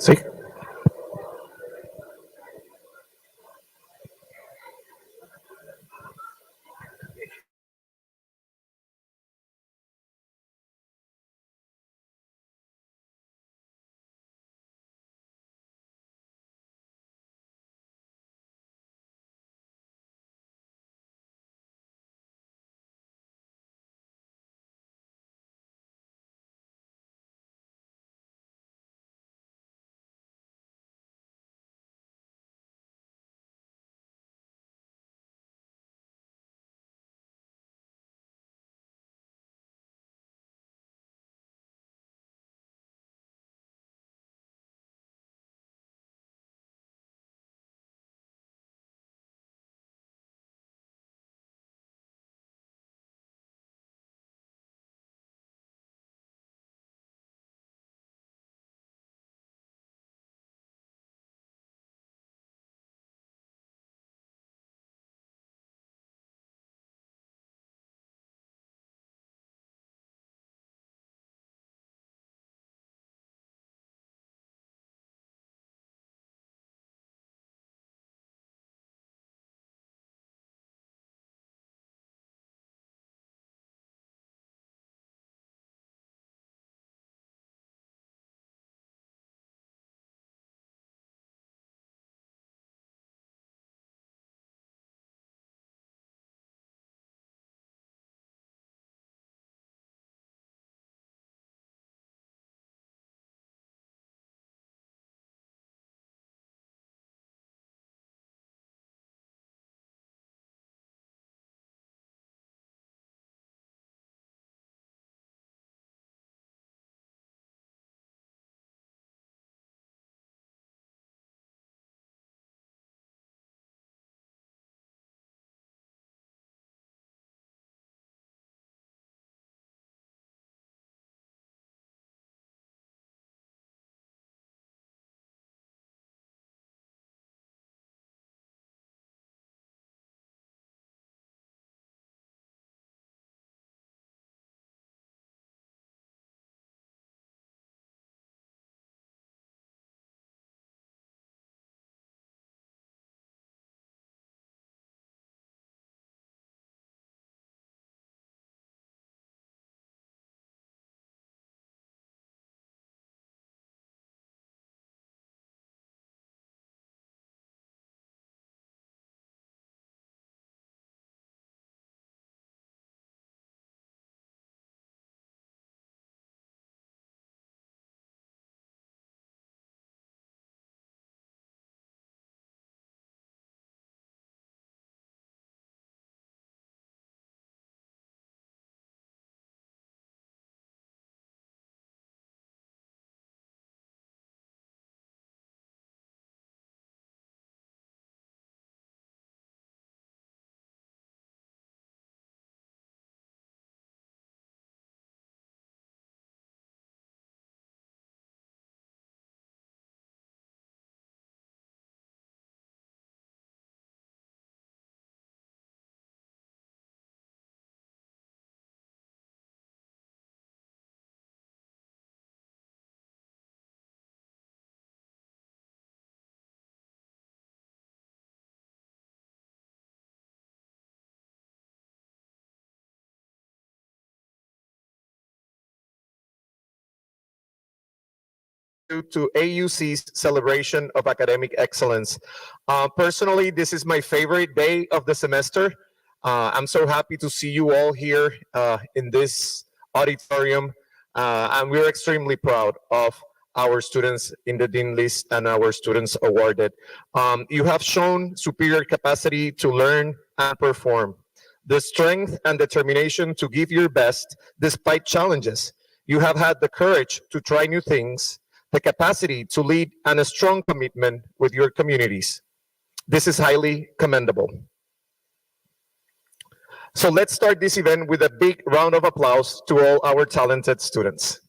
Sí. To AUC's celebration of academic excellence. Personally, this is my favorite day of the semester. I'm so happy to see you all here in this auditorium, and we're extremely proud of our students in the Dean List and our students awarded. You have shown superior capacity to learn and perform, the strength and determination to give your best despite challenges. You have had the courage to try new things, the capacity to lead, and a strong commitment with your communities. This is highly commendable. So let's start this event with a big round of applause to all our talented students.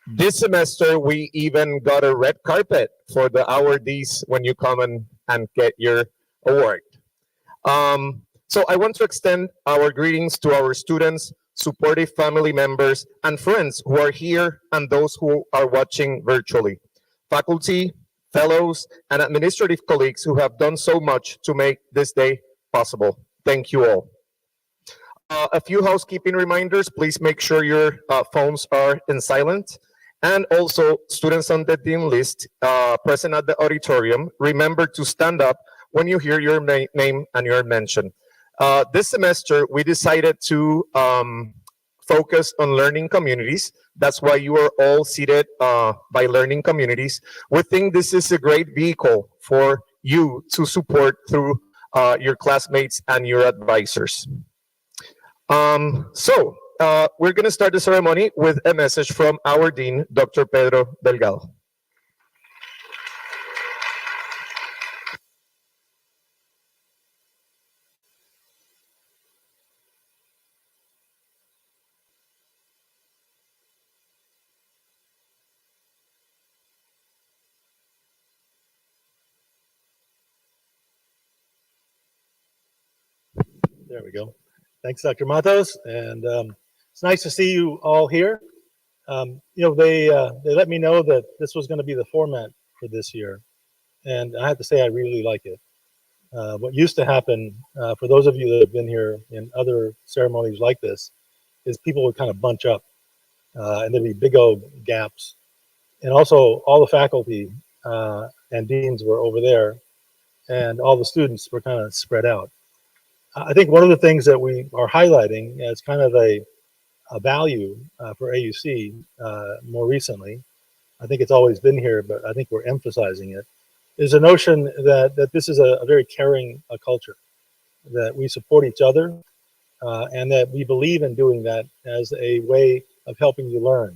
This semester, we even got a red carpet for the awardees when you come and get your award. So I want to extend our greetings to our students, supportive family members, and friends who are here and those who are watching virtually. Faculty, fellows, and administrative colleagues who have done so much to make this day possible. Thank you all. A few housekeeping reminders. Please make sure your phones are in silent. And also, students on the dean list present at the auditorium, remember to stand up when you hear your name and your mention. This semester, we decided to focus on learning communities. That's why you are all seated by learning communities. We think this is a great vehicle for you to support through your classmates and your advisors. We're going to start the ceremony with a message from our dean, Dr. Pedro Delgado. There we go. Thanks, Dr. Matos, and it's nice to see you all here. They let me know that this was going to be the format for this year, and I have to say I really like it. What used to happen, for those of you that have been here in other ceremonies like this, is people would kind of bunch up, and there'd be big old gaps. And also, all the faculty and deans were over there, and all the students were kind of spread out. I think one of the things that we are highlighting as kind of a value for AUC more recently, I think it's always been here, but I think we're emphasizing it, is a notion that this is a very caring culture, that we support each other, and that we believe in doing that as a way of helping you learn.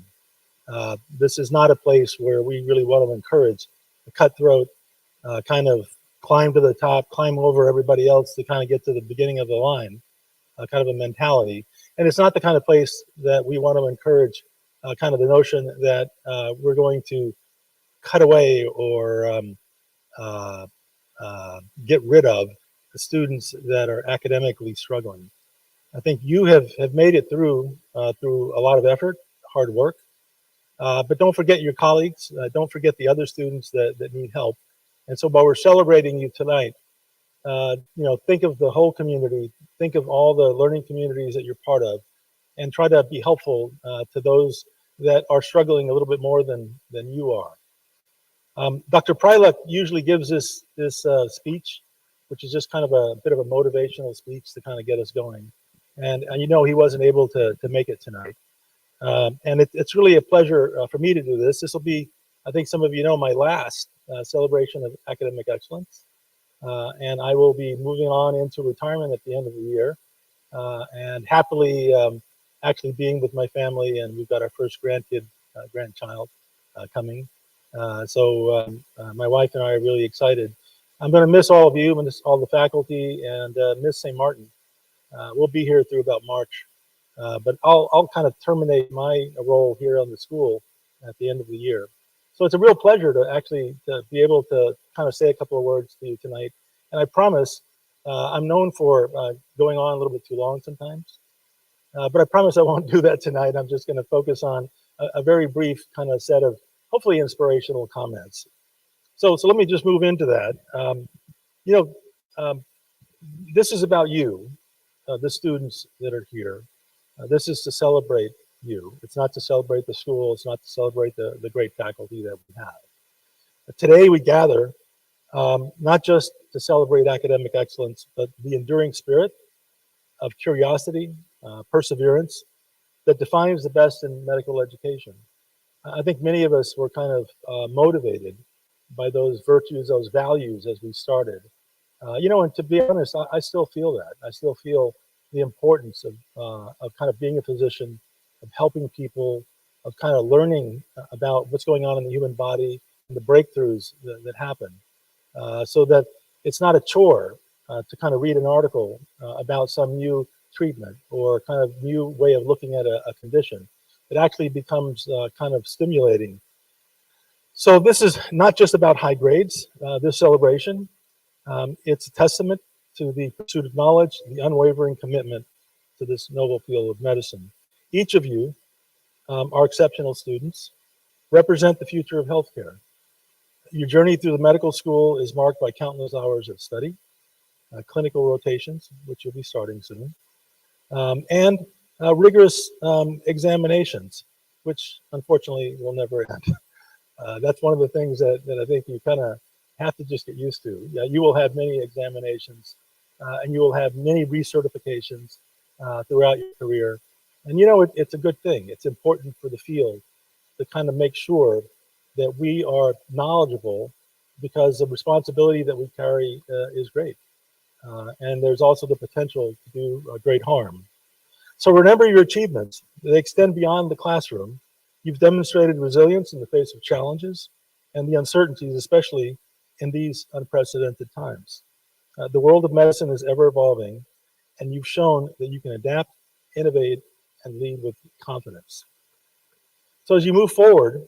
This is not a place where we really want to encourage a cutthroat kind of climb to the top, climb over everybody else to kind of get to the beginning of the line, kind of a mentality. And it's not the kind of place that we want to encourage kind of the notion that we're going to cut away or get rid of the students that are academically struggling. I think you have made it through a lot of effort, hard work, but don't forget your colleagues, don't forget the other students that need help. And so while we're celebrating you tonight, think of the whole community, think of all the learning communities that you're part of, and try to be helpful to those that are struggling a little bit more than you are. Dr. Pryluck usually gives this speech, which is just kind of a bit of a motivational speech to kind of get us going. And he wasn't able to make it tonight. And it's really a pleasure for me to do this. This will be, I think some of you know, my last celebration of academic excellence. And I will be moving on into retirement at the end of the year, and happily actually being with my family, and we've got our first grandchild coming. So my wife and I are really excited. I'm going to miss all of you, miss all the faculty, and miss St. Maarten. We'll be here through about March, but I'll kind of terminate my role here on the school at the end of the year. So it's a real pleasure to actually be able to kind of say a couple of words to you tonight. And I promise, I'm known for going on a little bit too long sometimes, but I promise I won't do that tonight. I'm just going to focus on a very brief kind of set of hopefully inspirational comments. So let me just move into that. This is about you, the students that are here. This is to celebrate you. It's not to celebrate the school. It's not to celebrate the great faculty that we have. But today we gather not just to celebrate academic excellence, but the enduring spirit of curiosity, perseverance that defines the best in medical education. I think many of us were kind of motivated by those virtues, those values as we started. And to be honest, I still feel that. I still feel the importance of kind of being a physician, of helping people, of kind of learning about what's going on in the human body and the breakthroughs that happen, so that it's not a chore to kind of read an article about some new treatment or kind of new way of looking at a condition. It actually becomes kind of stimulating. So this is not just about high grades, this celebration. It's a testament to the pursuit of knowledge, the unwavering commitment to this noble field of medicine. Each of you are exceptional students, represent the future of healthcare. Your journey through the medical school is marked by countless hours of study, clinical rotations, which you'll be starting soon, and rigorous examinations, which unfortunately will never end. That's one of the things that I think you kind of have to just get used to. Yeah, you will have many examinations, and you will have many recertifications throughout your career. And you know, it's a good thing. It's important for the field to kind of make sure that we are knowledgeable, because the responsibility that we carry is great. And there's also the potential to do great harm. So remember your achievements. They extend beyond the classroom. You've demonstrated resilience in the face of challenges and the uncertainties, especially in these unprecedented times. The world of medicine is ever evolving, and you've shown that you can adapt, innovate, and lead with confidence. So as you move forward,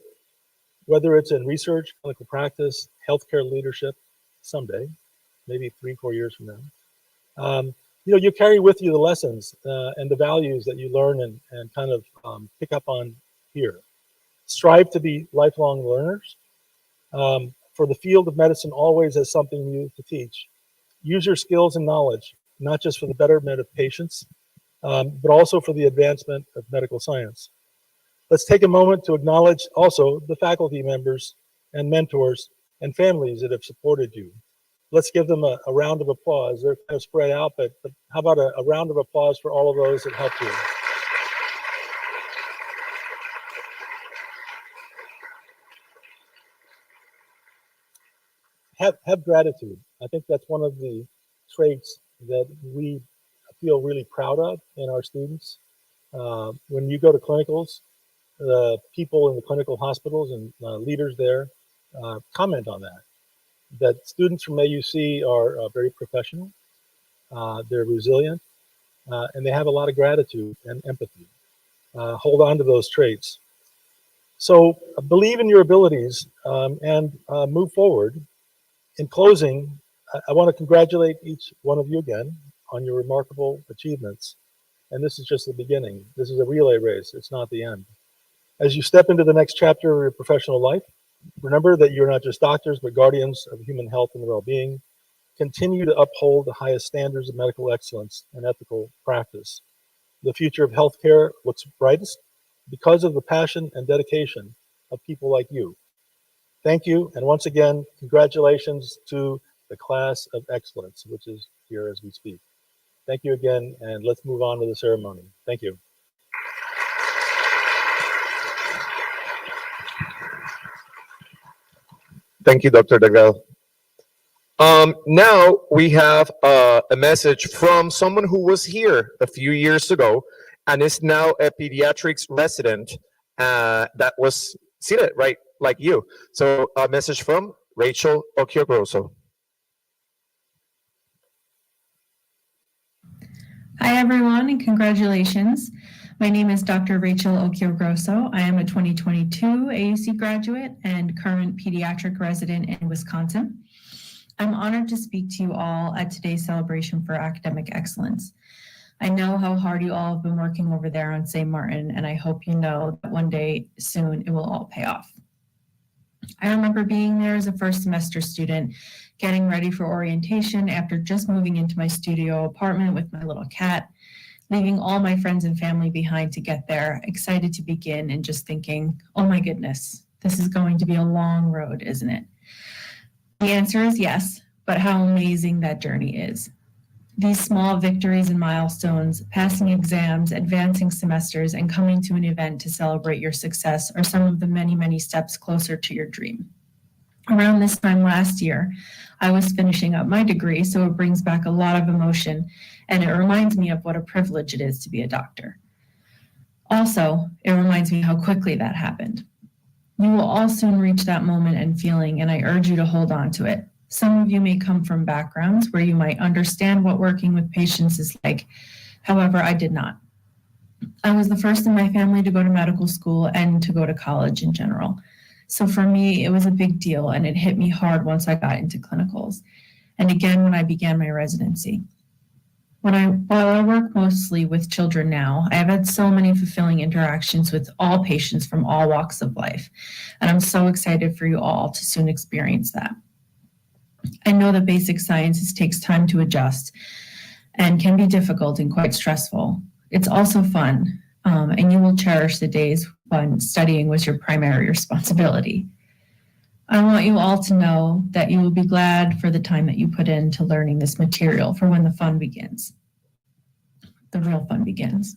whether it's in research, clinical practice, healthcare leadership, someday, maybe 3-4 years from now, you know, you carry with you the lessons and the values that you learn and kind of pick up on here. Strive to be lifelong learners. For the field of medicine always has something new to teach. Use your skills and knowledge, not just for the betterment of patients, but also for the advancement of medical science. Let's take a moment to acknowledge also the faculty members and mentors and families that have supported you. Let's give them a round of applause. They're kind of spread out, but how about a round of applause for all of those that helped you? Have gratitude. I think that's one of the traits that we feel really proud of in our students. When you go to clinicals, the people in the clinical hospitals and leaders there comment on that students from AUC are very professional, they're resilient, and they have a lot of gratitude and empathy. Hold on to those traits. So believe in your abilities and move forward. In closing, I want to congratulate each one of you again on your remarkable achievements. And this is just the beginning. This is a relay race. It's not the end. As you step into the next chapter of your professional life, remember that you're not just doctors, but guardians of human health and well-being. Continue to uphold the highest standards of medical excellence and ethical practice. The future of healthcare looks brightest because of the passion and dedication of people like you. Thank you, and once again, congratulations to the class of excellence, which is here as we speak. Thank you again, and let's move on to the ceremony. Thank you. Thank you, Dr. Degrelle. Now we have a message from someone who was here a few years ago and is now a pediatrics resident that was seated right like you. So a message from Rachel Occhiogrosso. Hi, everyone, and congratulations. My name is Dr. Rachel Occhiogrosso. I am a 2022 AUC graduate and current pediatric resident in Wisconsin. I'm honored to speak to you all at today's celebration for academic excellence. I know how hard you all have been working over there on St. Maarten, and I hope you know that one day soon it will all pay off. I remember being there as a first semester student, getting ready for orientation after just moving into my studio apartment with my little cat, leaving all my friends and family behind to get there, excited to begin and just thinking, oh my goodness, this is going to be a long road, isn't it? The answer is yes, but how amazing that journey is. These small victories and milestones, passing exams, advancing semesters, and coming to an event to celebrate your success are some of the many, many steps closer to your dream. Around this time last year, I was finishing up my degree, so it brings back a lot of emotion, and it reminds me of what a privilege it is to be a doctor. Also, it reminds me how quickly that happened. You will all soon reach that moment and feeling, and I urge you to hold on to it. Some of you may come from backgrounds where you might understand what working with patients is like. However, I did not. I was the first in my family to go to medical school and to go to college in general. So for me, it was a big deal, and it hit me hard once I got into clinicals, and again when I began my residency. While I work mostly with children now, I have had so many fulfilling interactions with all patients from all walks of life, and I'm so excited for you all to soon experience that. I know that basic sciences takes time to adjust and can be difficult and quite stressful. It's also fun, and you will cherish the days when studying was your primary responsibility. I want you all to know that you will be glad for the time that you put into learning this material for when the fun begins. The real fun begins.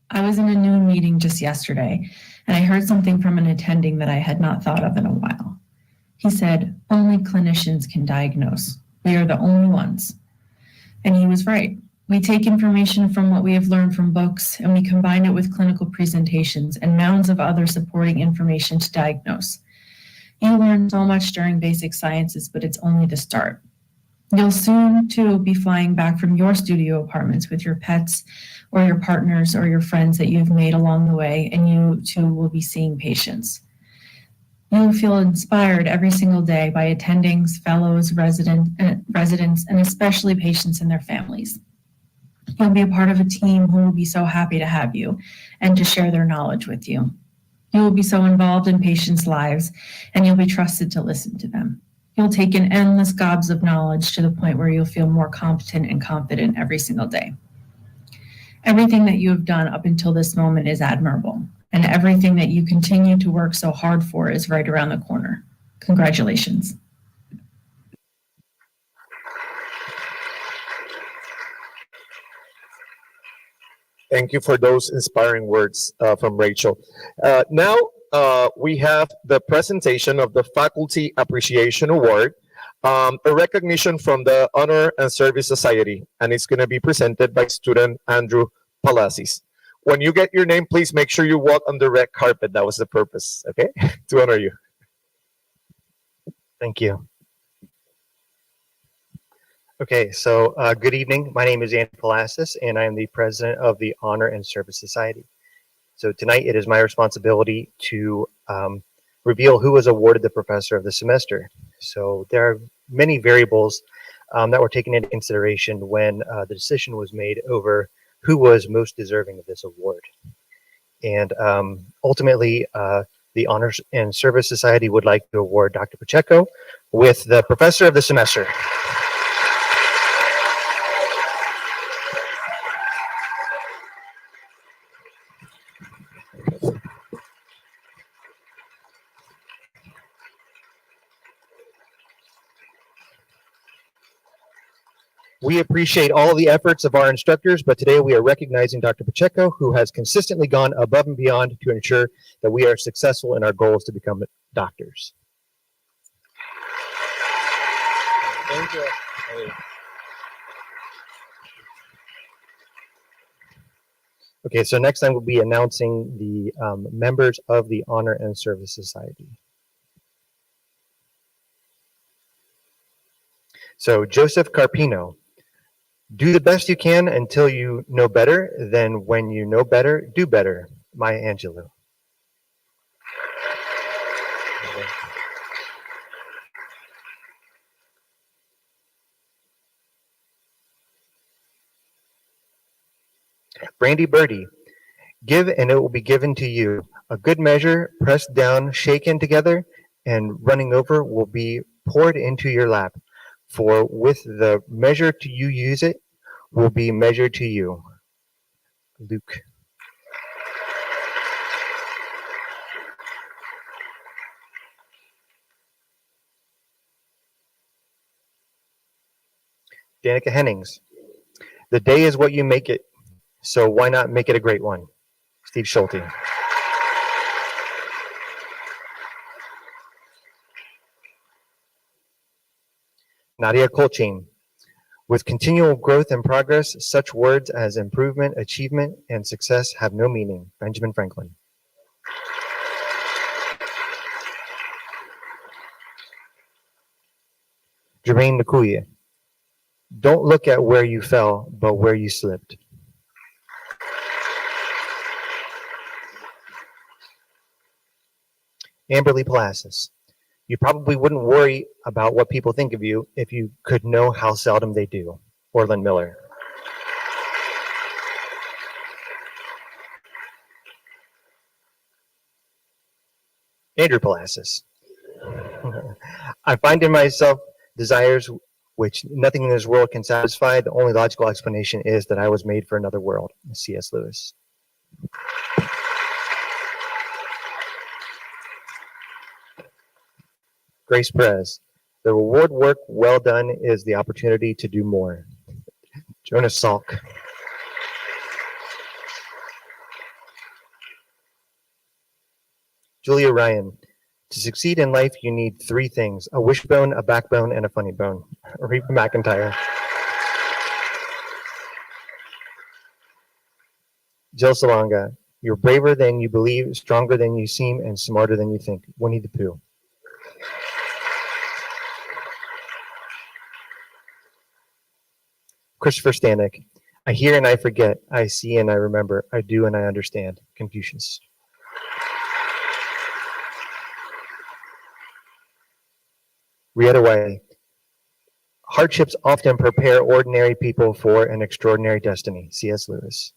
I was in a noon meeting just yesterday, and I heard something from an attending that I had not thought of in a while. He said, "Only clinicians can diagnose. We are the only ones." And he was right. We take information from what we have learned from books, and we combine it with clinical presentations and mounds of other supporting information to diagnose. You learn so much during basic sciences, but it's only the start. You'll soon, too, be flying back from your studio apartments with your pets or your partners or your friends that you've made along the way, and you, too, will be seeing patients. You will feel inspired every single day by attendings, fellows, residents, and especially patients and their families. You'll be a part of a team who will be so happy to have you and to share their knowledge with you. You will be so involved in patients' lives, and you'll be trusted to listen to them. You'll take in endless gobs of knowledge to the point where you'll feel more competent and confident every single day. Everything that you have done up until this moment is admirable, and everything that you continue to work so hard for is right around the corner. Congratulations. Thank you for those inspiring words from Rachel. Now we have the presentation of the Faculty Appreciation Award, a recognition from the Honor and Service Society, and it's going to be presented by student Andrew Palacis. When you get your name, please make sure you walk on the red carpet. That was the purpose, okay? To honor you. Thank you. Okay, so good evening. My name is Andrew Palacis, and I am the president of the Honor and Service Society. So tonight it is my responsibility to reveal who was awarded the Professor of the Semester. So there are many variables that were taken into consideration when the decision was made over who was most deserving of this award. And ultimately, the Honors and Service Society would like to award Dr. Pacheco with the Professor of the Semester. We appreciate all the efforts of our instructors, but today we are recognizing Dr. Pacheco, who has consistently gone above and beyond to ensure that we are successful in our goals to become doctors. Thank you. Okay, so next time we'll be announcing the members of the Honor and Service Society. So Joseph Carpino. Do the best you can until you know better. Then when you know better, do better. Maya Angelou. Brandy Birdie. Give and it will be given to you. A good measure, pressed down, shaken together, and running over will be poured into your lap. For with the measure to you use it will be measured to you. Luke. Danica Hennings. The day is what you make it, so why not make it a great one? Steve Schulte. Nadia Colchin. With continual growth and progress, such words as improvement, achievement, and success have no meaning. Benjamin Franklin. Jermaine Nakuya. Don't look at where you fell, but where you slipped. Amberly Palacis. You probably wouldn't worry about what people think of you if you could know how seldom they do. Orland Miller. Andrew Palassis. I find in myself desires which nothing in this world can satisfy. The only logical explanation is that I was made for another world. C.S. Lewis. Grace Perez. The reward work well done is the opportunity to do more. Jonas Salk. Julia Ryan. To succeed in life, you need three things: a wishbone, a backbone, and a funny bone. Reba McIntyre. Jill Salonga. You're braver than you believe, stronger than you seem, and smarter than you think. Winnie the Pooh. Christopher Stanek. I hear and I forget. I see and I remember. I do and I understand. Confucius. Rieta Wiley. Hardships often prepare ordinary people for an extraordinary destiny. C.S. Lewis.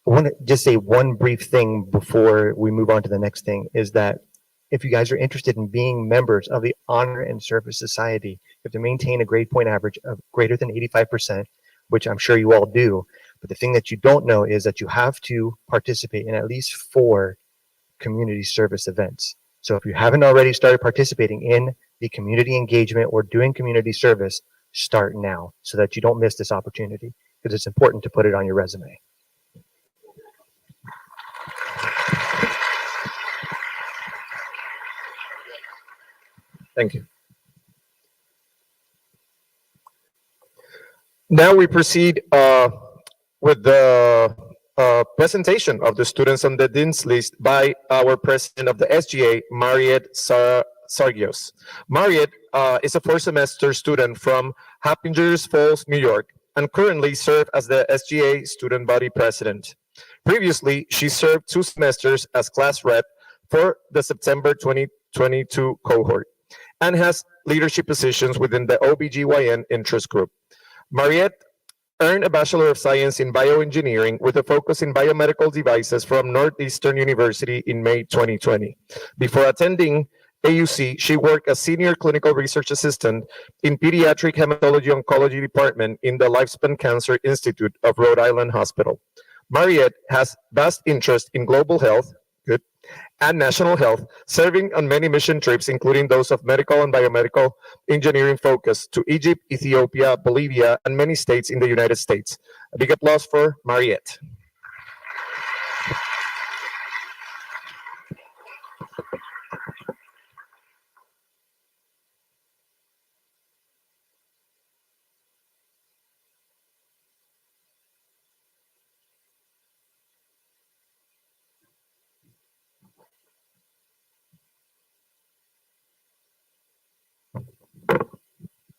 I want to just say one brief thing before we move on to the next thing, is that if you guys are interested in being members of the Honor and Service Society, you have to maintain a grade point average of greater than 85%, which I'm sure you all do. But the thing that you don't know is that you have to participate in at least 4 community service events. So if you haven't already started participating in the community engagement or doing community service, start now so that you don't miss this opportunity, because it's important to put it on your resume. Thank you. Now we proceed with the presentation of the students on the Dean's List by our president of the SGA, Mariette Sargios. Mariette is a 4th-semester student from Happingers Falls, New York, and currently serves as the SGA student body president. Previously, she served 2 semesters as class rep for the September 2022 cohort and has leadership positions within the OBGYN interest group. Mariette earned a Bachelor of Science in Bioengineering with a focus in biomedical devices from Northeastern University in May 2020. Before attending AUC, she worked as Senior Clinical Research Assistant in Pediatric Hematology Oncology Department in the Lifespan Cancer Institute of Rhode Island Hospital. Mariette has vast interest in global health, and national health, serving on many mission trips, including those of medical and biomedical engineering focus to Egypt, Ethiopia, Bolivia, and many states in the United States. A big applause for Mariette.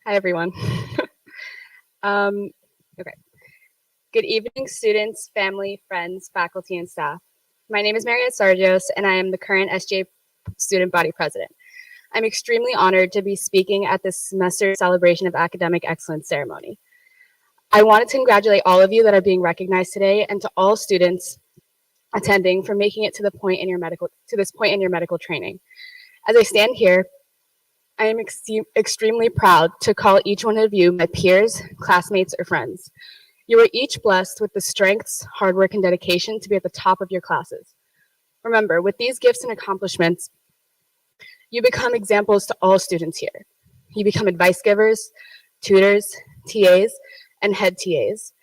Hi, everyone. Okay. Good evening, students, family, friends, faculty, and staff. My name is Mariette Sargios, and I am the current SGA student body president. I'm extremely honored to be speaking at this semester's celebration of academic excellence ceremony. I wanted to congratulate all of you that are being recognized today, and to all students attending for making it to this point in your medical training. As I stand here, I am extremely proud to call each one of you my peers, classmates, or friends. You are each blessed with the strengths, hard work, and dedication to be at the top of your classes. Remember, with these gifts and accomplishments, you become examples to all students here. You become advice givers, tutors, TAs, and head TAs.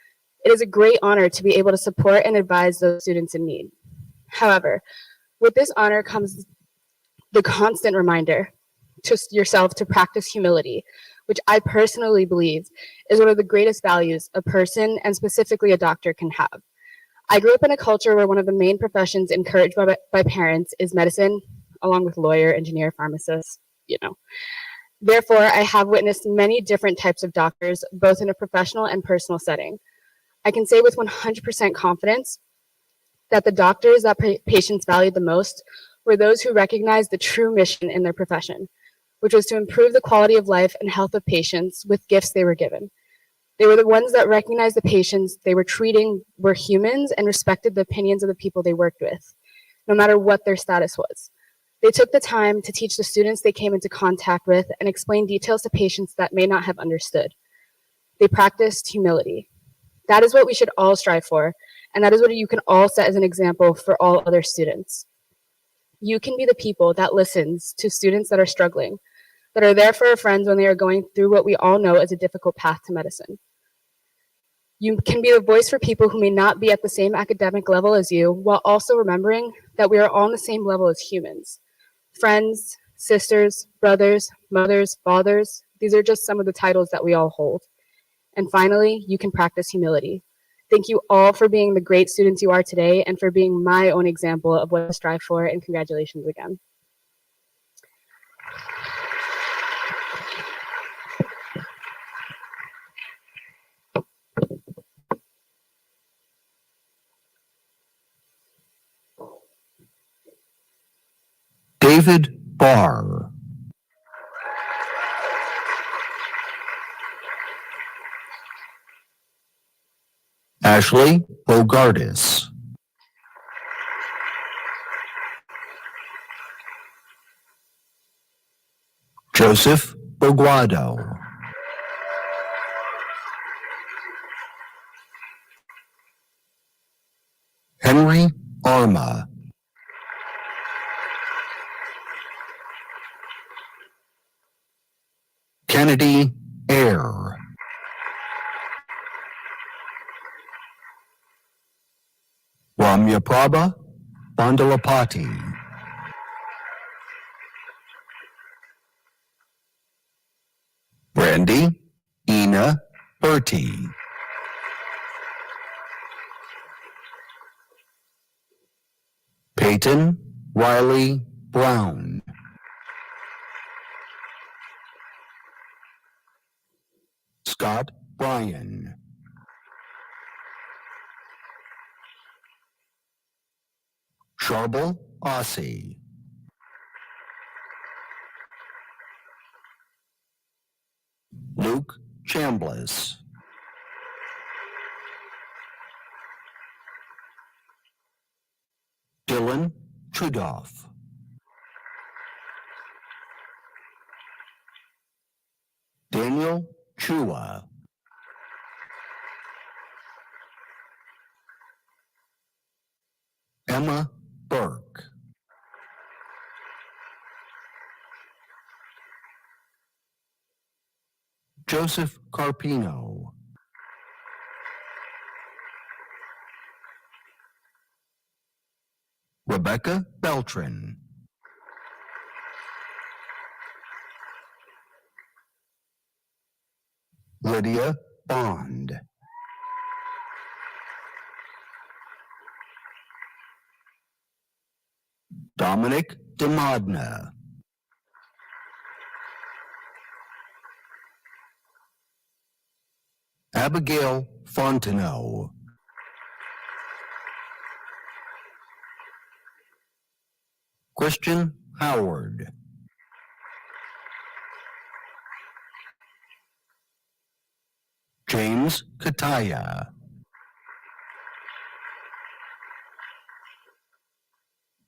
It is a great honor to be able to support and advise those students in need. However, with this honor comes the constant reminder to yourself to practice humility, which I personally believe is one of the greatest values a person, and specifically a doctor, can have. I grew up in a culture where one of the main professions encouraged by parents is medicine, along with lawyer, engineer, pharmacist, Therefore, I have witnessed many different types of doctors, both in a professional and personal setting. I can say with 100% confidence that the doctors that patients valued the most were those who recognized the true mission in their profession, which was to improve the quality of life and health of patients with gifts they were given. They were the ones that recognized the patients they were treating were humans and respected the opinions of the people they worked with, no matter what their status was. They took the time to teach the students they came into contact with and explain details to patients that may not have understood. They practiced humility. That is what we should all strive for, and that is what you can all set as an example for all other students. You can be the people that listens to students that are struggling, that are there for our friends when they are going through what we all know is a difficult path to medicine. You can be the voice for people who may not be at the same academic level as you, while also remembering that we are all on the same level as humans. Friends, sisters, brothers, mothers, fathers, these are just some of the titles that we all hold. And finally, you can practice humility. Thank you all for being the great students you are today and for being my own example of what to strive for, and congratulations again. David Barr. Ashley Bogardis. Joseph Boguado. Henry Arma. Kennedy Ayer. Ramyaprabha Bandalapati. Brandy Ina Bertie. Peyton Riley Brown. Scott Bryan. Charbel Ossie. Luke Chambliss. Dylan Trudoff. Daniel Chua. Emma Burke. Joseph Carpino. Rebecca Beltran. Lydia Bond. Dominic DeModna. Abigail Fontenot. Christian Howard. James Kataya.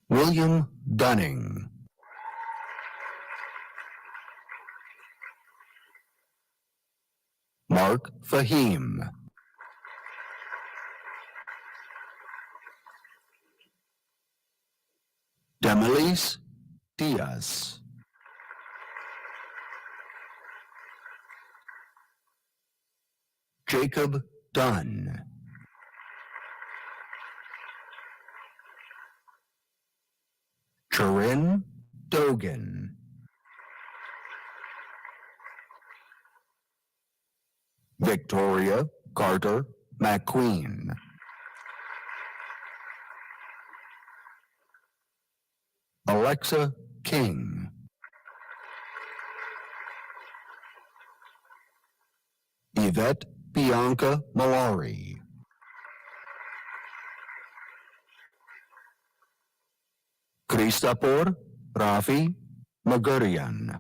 William Dunning. Mark Fahim. Demilis Diaz. Jacob Dunn. Corinne Dogan. Victoria Carter McQueen. Alexa King. Yvette Bianca Malari. Christopher Rafi Magurian.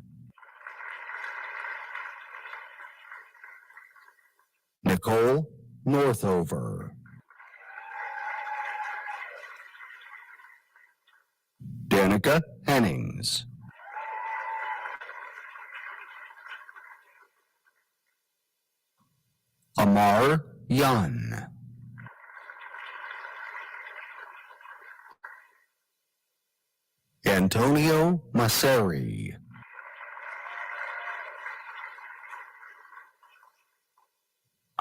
Nicole Northover, Danica Hennings, Amar Yan, Antonio Masseri,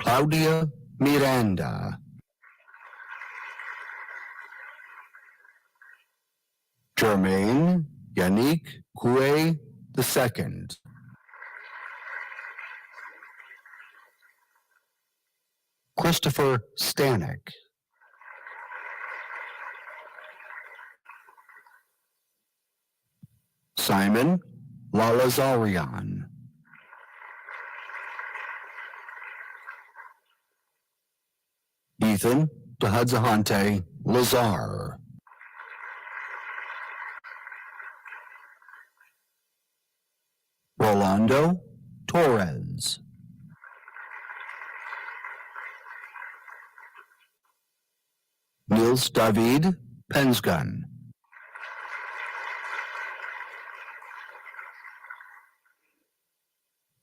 Claudia Miranda, Jermaine Yannick Coué II, Christopher Stanek, Simon Lalazarian, Ethan Dahadzahante Lazar, Rolando Torres, Niels David Pensgun,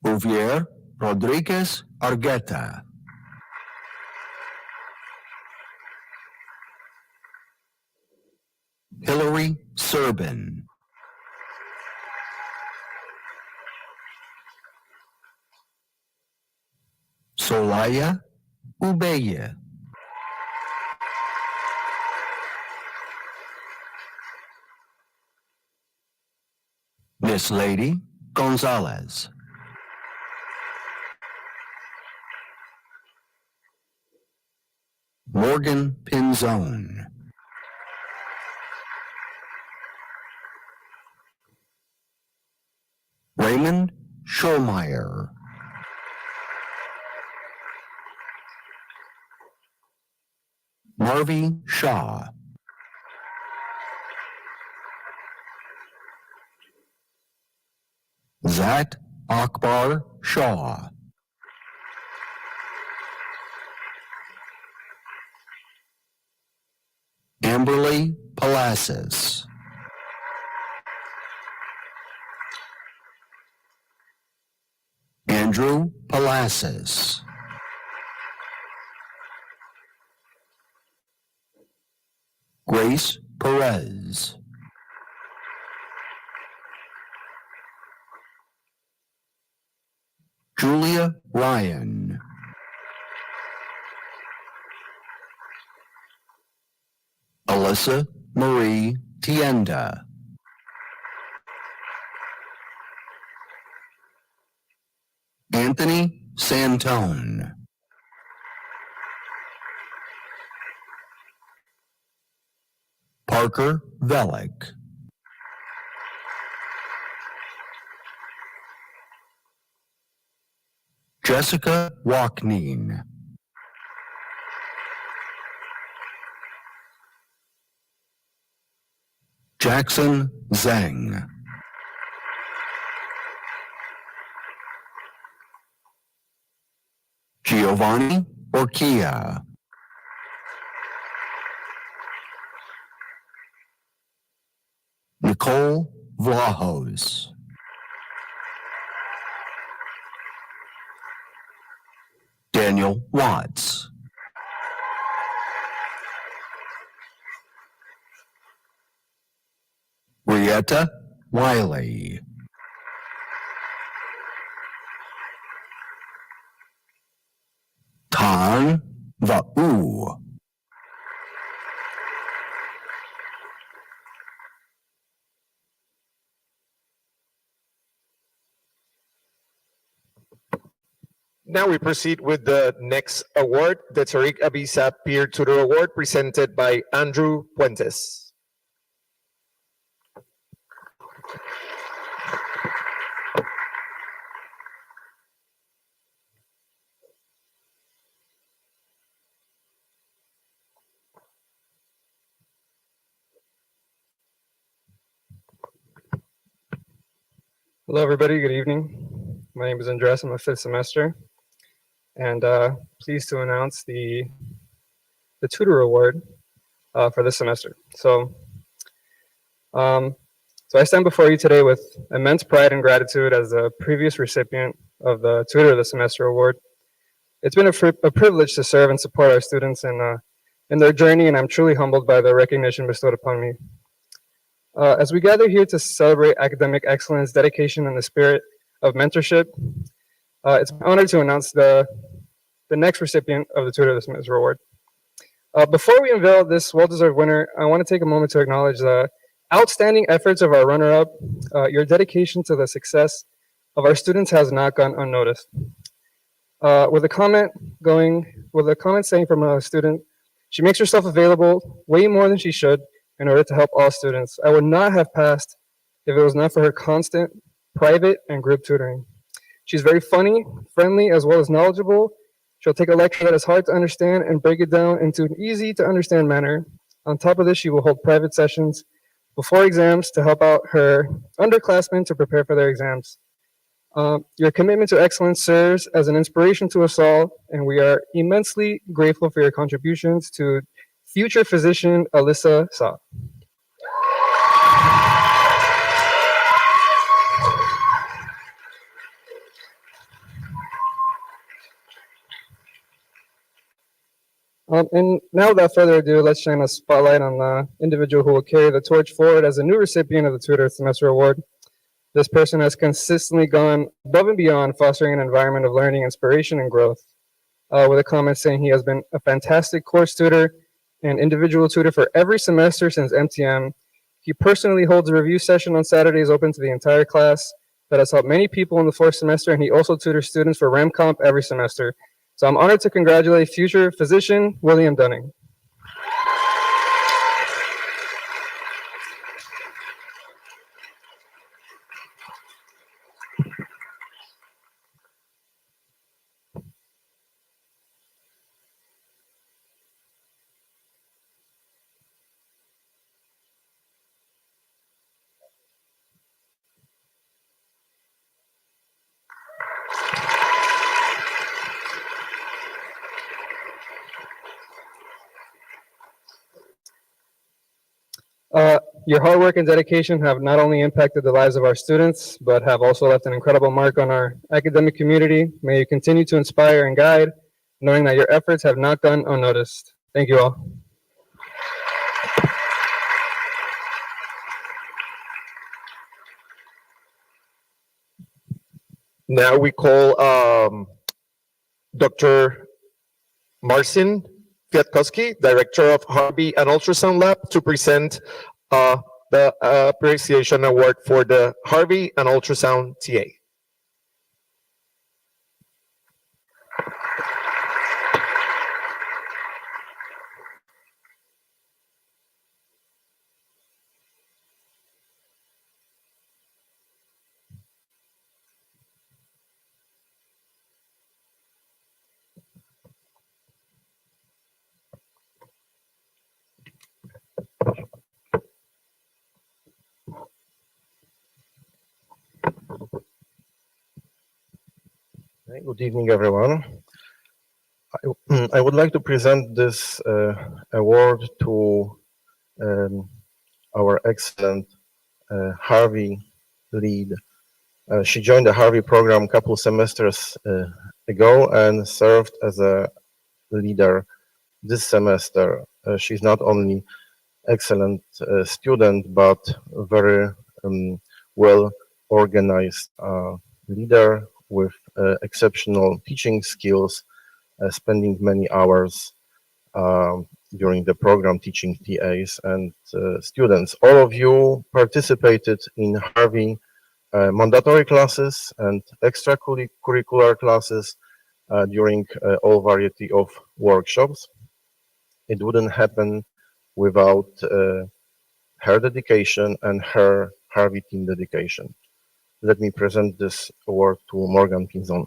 Javier Rodriguez Argueta, Hillary Serbin, Solaya Ubeye, Miss Lady Gonzalez, Morgan Pinzone, Raymond Schulmeyer, Marvy Shaw, Zat Akbar Shaw, Amberly Palacis, Andrew Palacis, Grace Perez, Julia Ryan, Alyssa Marie Tienda, Anthony Santone, Parker Velick, Jessica Walkneen, Jackson Zhang, Giovanni Orquia, Nicole Vlahos, Daniel Watts, Rieta Wiley, Tan Va'u, Now we proceed with the next award, the Tariq Abisa Peer Tutor Award, presented by Andrew Puentes. Hello, everybody. Good evening. My name is Andres. I'm a fifth semester. and pleased to announce the Tutor Award for this semester. So I stand before you today with immense pride and gratitude as the previous recipient of the Tutor of the Semester Award. It's been a privilege to serve and support our students in their journey, and I'm truly humbled by the recognition bestowed upon me. As we gather here to celebrate academic excellence, dedication, and the spirit of mentorship, it's my honor to announce the next recipient of the Tutor of the Semester Award. Before we unveil this well-deserved winner, I want to take a moment to acknowledge the outstanding efforts of our runner-up. Your dedication to the success of our students has not gone unnoticed. With a comment saying from a student, "She makes herself available way more than she should in order to help all students. I would not have passed if it was not for her constant private and group tutoring. She's very funny, friendly, as well as knowledgeable. She'll take a lecture that is hard to understand and break it down into an easy to understand manner. On top of this, she will hold private sessions before exams to help out her underclassmen to prepare for their exams. Your commitment to excellence serves as an inspiration to us all, and we are immensely grateful for your contributions to future physician Alyssa Sa." And now, without further ado, let's shine a spotlight on the individual who will carry the torch forward as a new recipient of the Tutor Semester Award. This person has consistently gone above and beyond, fostering an environment of learning, inspiration, and growth. With a comment saying he has been a fantastic course tutor and individual tutor for every semester since M2M. He personally holds a review session on Saturdays open to the entire class that has helped many people in the fourth semester, and he also tutors students for REM Comp every semester. So I'm honored to congratulate future physician William Dunning. Your hard work and dedication have not only impacted the lives of our students, but have also left an incredible mark on our academic community. May you continue to inspire and guide, knowing that your efforts have not gone unnoticed. Thank you all. Now we call Dr. Maarten, Director of Harvey and Ultrasound Lab, to present the Appreciation Award for the Harvey and Ultrasound TA. Good evening, everyone. I would like to present this award to our excellent Harvey lead. She joined the Harvey program a couple semesters ago and served as a leader this semester. She's not only excellent student, but very well organized leader with exceptional teaching skills, spending many hours during the program teaching TAs and students. All of you participated in Harvey mandatory classes and extracurricular classes during all variety of workshops. It wouldn't happen without her dedication and her Harvey team dedication. Let me present this award to Morgan Pinzon.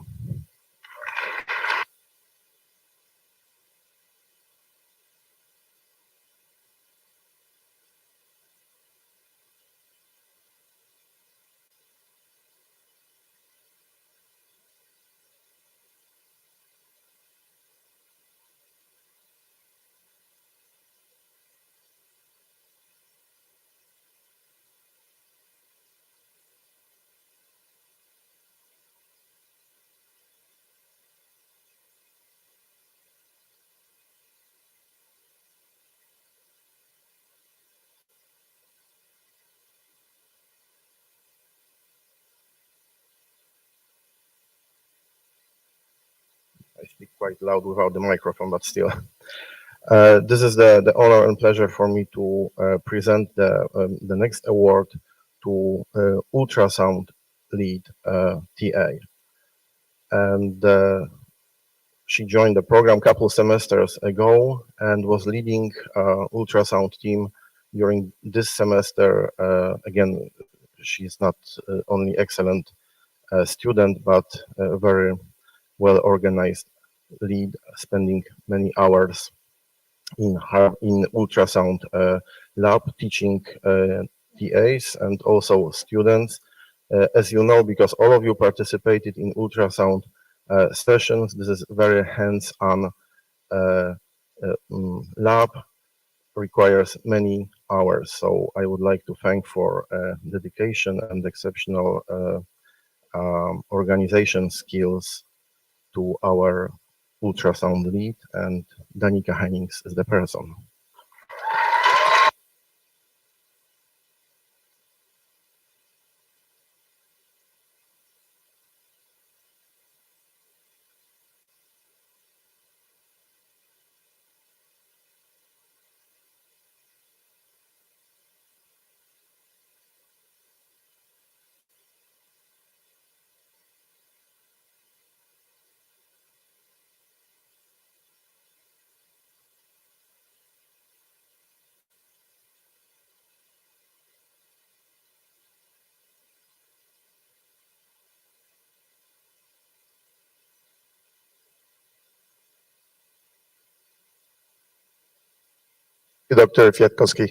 be quite loud without the microphone, but still. This is the honor and pleasure for me to present the next award to Ultrasound Lead TA. And she joined the program a couple semesters ago and was leading ultrasound team during this semester. Again, she's not only excellent student, but a very well organized lead, spending many hours in ultrasound lab teaching TAs and also students. As you know, because all of you participated in ultrasound sessions, this is very hands-on lab, requires many hours. So I would like to thank for dedication and exceptional organization skills to our ultrasound lead, and Danica Hennings is the person. Dr. Kwiatkowski.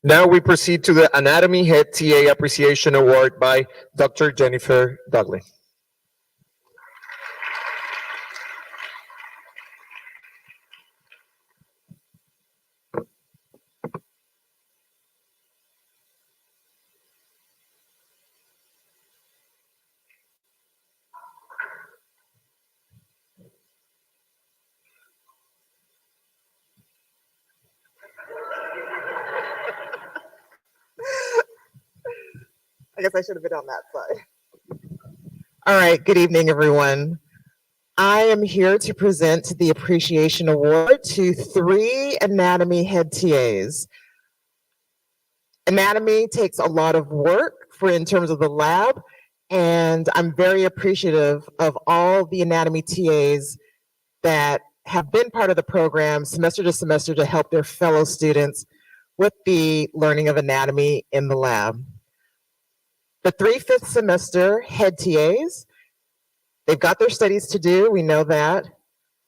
Now we proceed to the Anatomy Head TA Appreciation Award by Dr. Jennifer Downey. I guess I should have been on that side. All right, good evening, everyone. I am here to present the Appreciation Award to 3 Anatomy Head TAs. Anatomy takes a lot of work in terms of the lab, and I'm very appreciative of all the anatomy TAs that have been part of the program semester to semester to help their fellow students with the learning of anatomy in the lab. The 3 fifth semester head TAs, they've got their studies to do, we know that,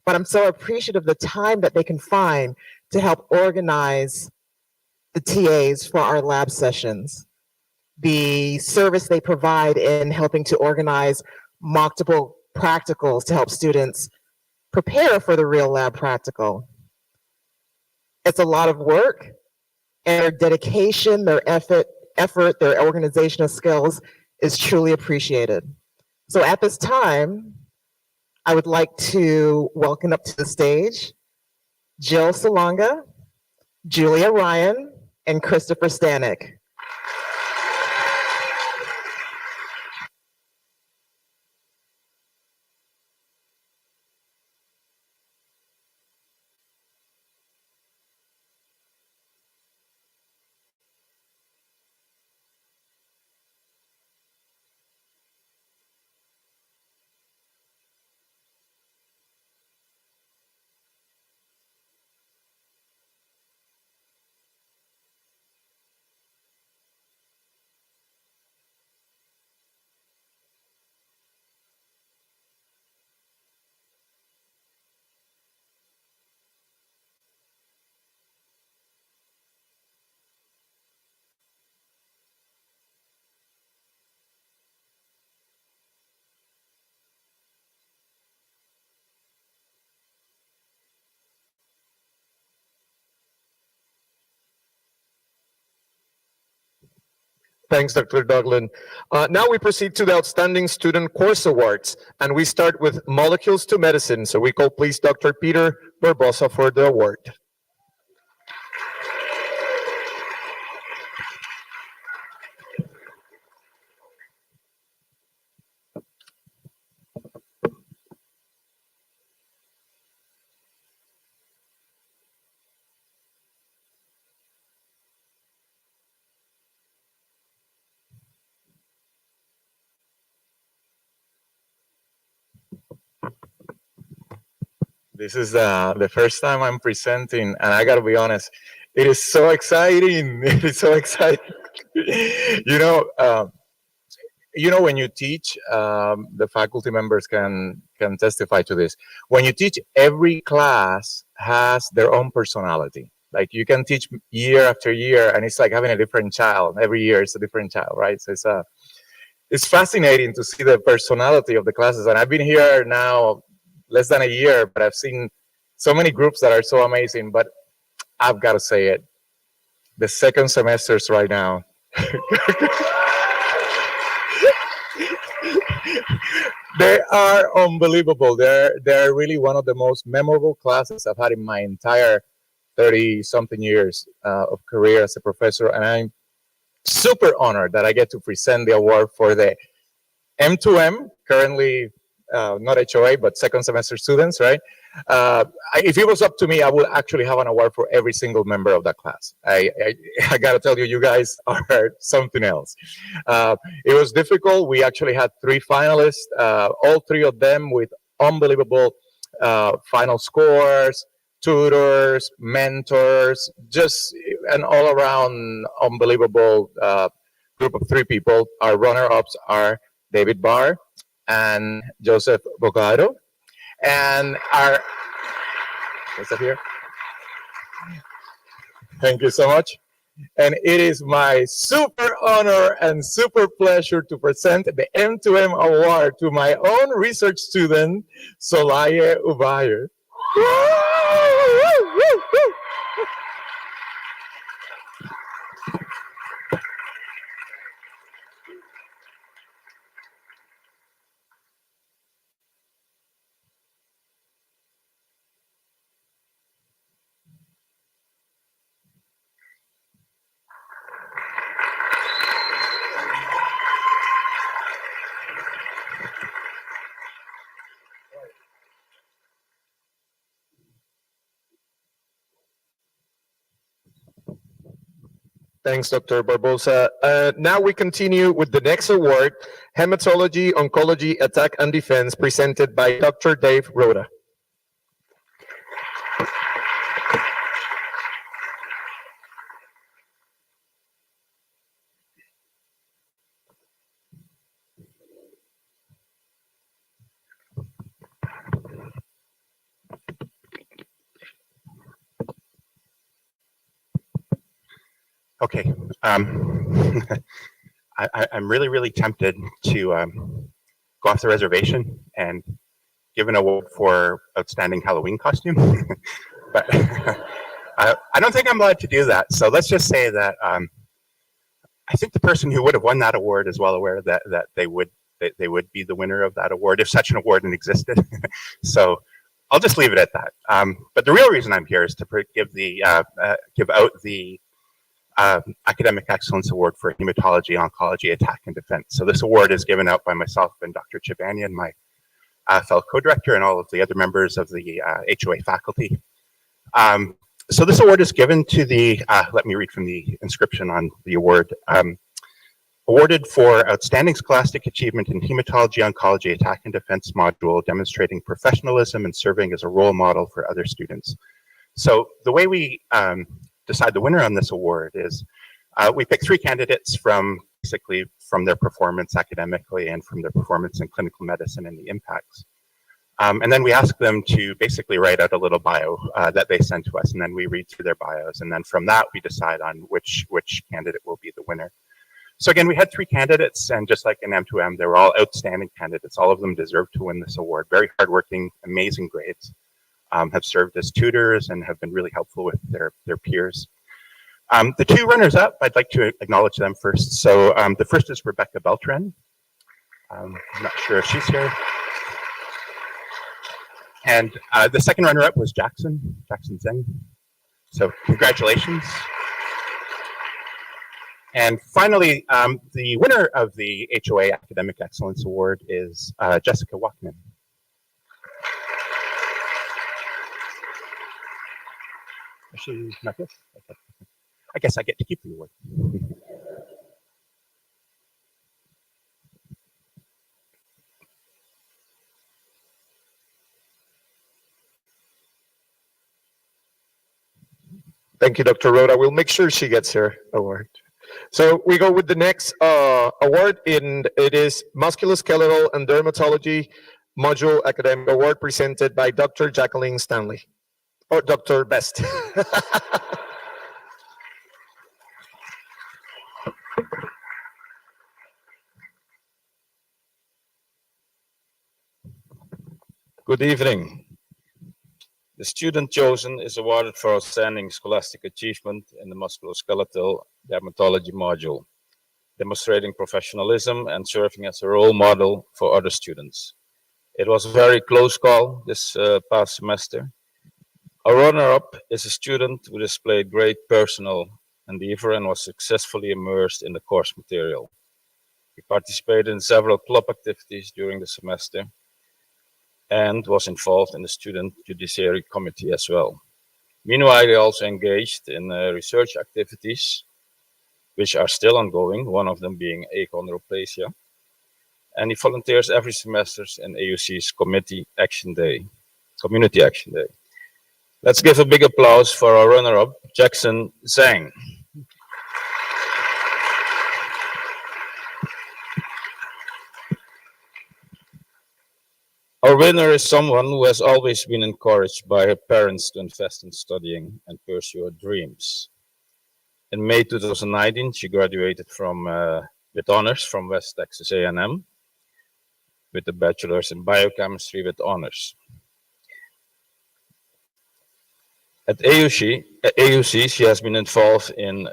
but I'm so appreciative of the time that they can find to help organize the TAs for our lab sessions. The service they provide in helping to organize multiple practicals to help students prepare for the real lab practical. It's a lot of work, and their dedication, their effort, their organizational skills is truly appreciated. So at this time, I would like to welcome up to the stage Jill Salonga, Julia Ryan, and Christopher Stanek. Thanks, Dr. Douglan. Now we proceed to the Outstanding Student Course Awards, and we start with Molecules to Medicine. So we call please Dr. Peter Barbosa for the award. This is the first time I'm presenting, and I gotta be honest, it is so exciting. It is so exciting. you know, uh, when you teach, the faculty members can testify to this. When you teach, every class has their own personality. Like you can teach year after year, and it's like having a different child. Every year, it's a different child, right? So it's fascinating to see the personality of the classes. And I've been here now less than a year, but I've seen so many groups that are so amazing. But I've got to say it, the second semesters right now, they are unbelievable. They're really one of the most memorable classes I've had in my entire 30-something years of career as a professor. And I'm super honored that I get to present the award for the M2M, currently not HOA, but second semester students, right? If it was up to me, I would actually have an award for every single member of that class. I gotta tell you, you guys are something else. It was difficult. We actually had 3 finalists, all 3 of them with unbelievable final scores, tutors, mentors, just an all-around unbelievable group of 3 people. Our runner-ups are David Barr and Joseph Bogado, and our, what's up here? Thank you so much. And it is my super honor and super pleasure to present the M2M Award to my own research student, Solaye Ubaye. Thanks, Dr. Barbosa. Now we continue with the next award, Hematology, Oncology, Attack and Defense, presented by Dr. Dave Rhoda. Okay, I'm really tempted to go off the reservation and give an award for outstanding Halloween costume, but I don't think I'm allowed to do that. So let's just say that I think the person who would have won that award is well aware that they would be the winner of that award if such an award existed. So I'll just leave it at that. But the real reason I'm here is to give out the Academic Excellence Award for Hematology, Oncology, Attack and Defense. So this award is given out by myself and Dr. Chibanian, my fellow co-director, and all of the other members of the HOA faculty. So this award is given to the, let me read from the inscription on the award, awarded for outstanding scholastic achievement in hematology, oncology, attack and defense module, demonstrating professionalism and serving as a role model for other students. So the way we decide the winner on this award is we pick 3 candidates from basically from their performance academically and from their performance in clinical medicine and the impacts. And then we ask them to basically write out a little bio that they send to us, and then we read through their bios, and then from that we decide on which candidate will be the winner. So again, we had 3 candidates, and just like in M2M, they were all outstanding candidates. All of them deserve to win this award. Very hardworking, amazing grades. Have served as tutors and have been really helpful with their peers. The 2 runners-up, I'd like to acknowledge them first. So the first is Rebecca Beltran. I'm not sure if she's here. And the second runner-up was Jackson Zeng. So congratulations. And finally, the winner of the HOA Academic Excellence Award is Jessica Walkman. She's not here? Okay. I guess I get to keep the award. Thank you, Dr. Rhoda. We'll make sure she gets her award. So we go with the next award, and it is Musculoskeletal and Dermatology Module Academic Award presented by Dr. Jacqueline Stanley, or Dr. Best. Good evening. The student chosen is awarded for outstanding scholastic achievement in the musculoskeletal dermatology module, demonstrating professionalism and serving as a role model for other students. It was a very close call this past semester. Our runner-up is a student who displayed great personal endeavor and was successfully immersed in the course material. He participated in several club activities during the semester and was involved in the Student Judiciary Committee as well. Meanwhile, he also engaged in research activities, which are still ongoing, one of them being achondroplasia. And he volunteers every semester in AUC's Community Action Day. Let's give a big applause for our runner-up, Jackson Zhang. Our winner is someone who has always been encouraged by her parents to invest in studying and pursue her dreams. In May 2019, she graduated with honors from West Texas A&M with a bachelor's in biochemistry with honors. At AUC, she has been involved in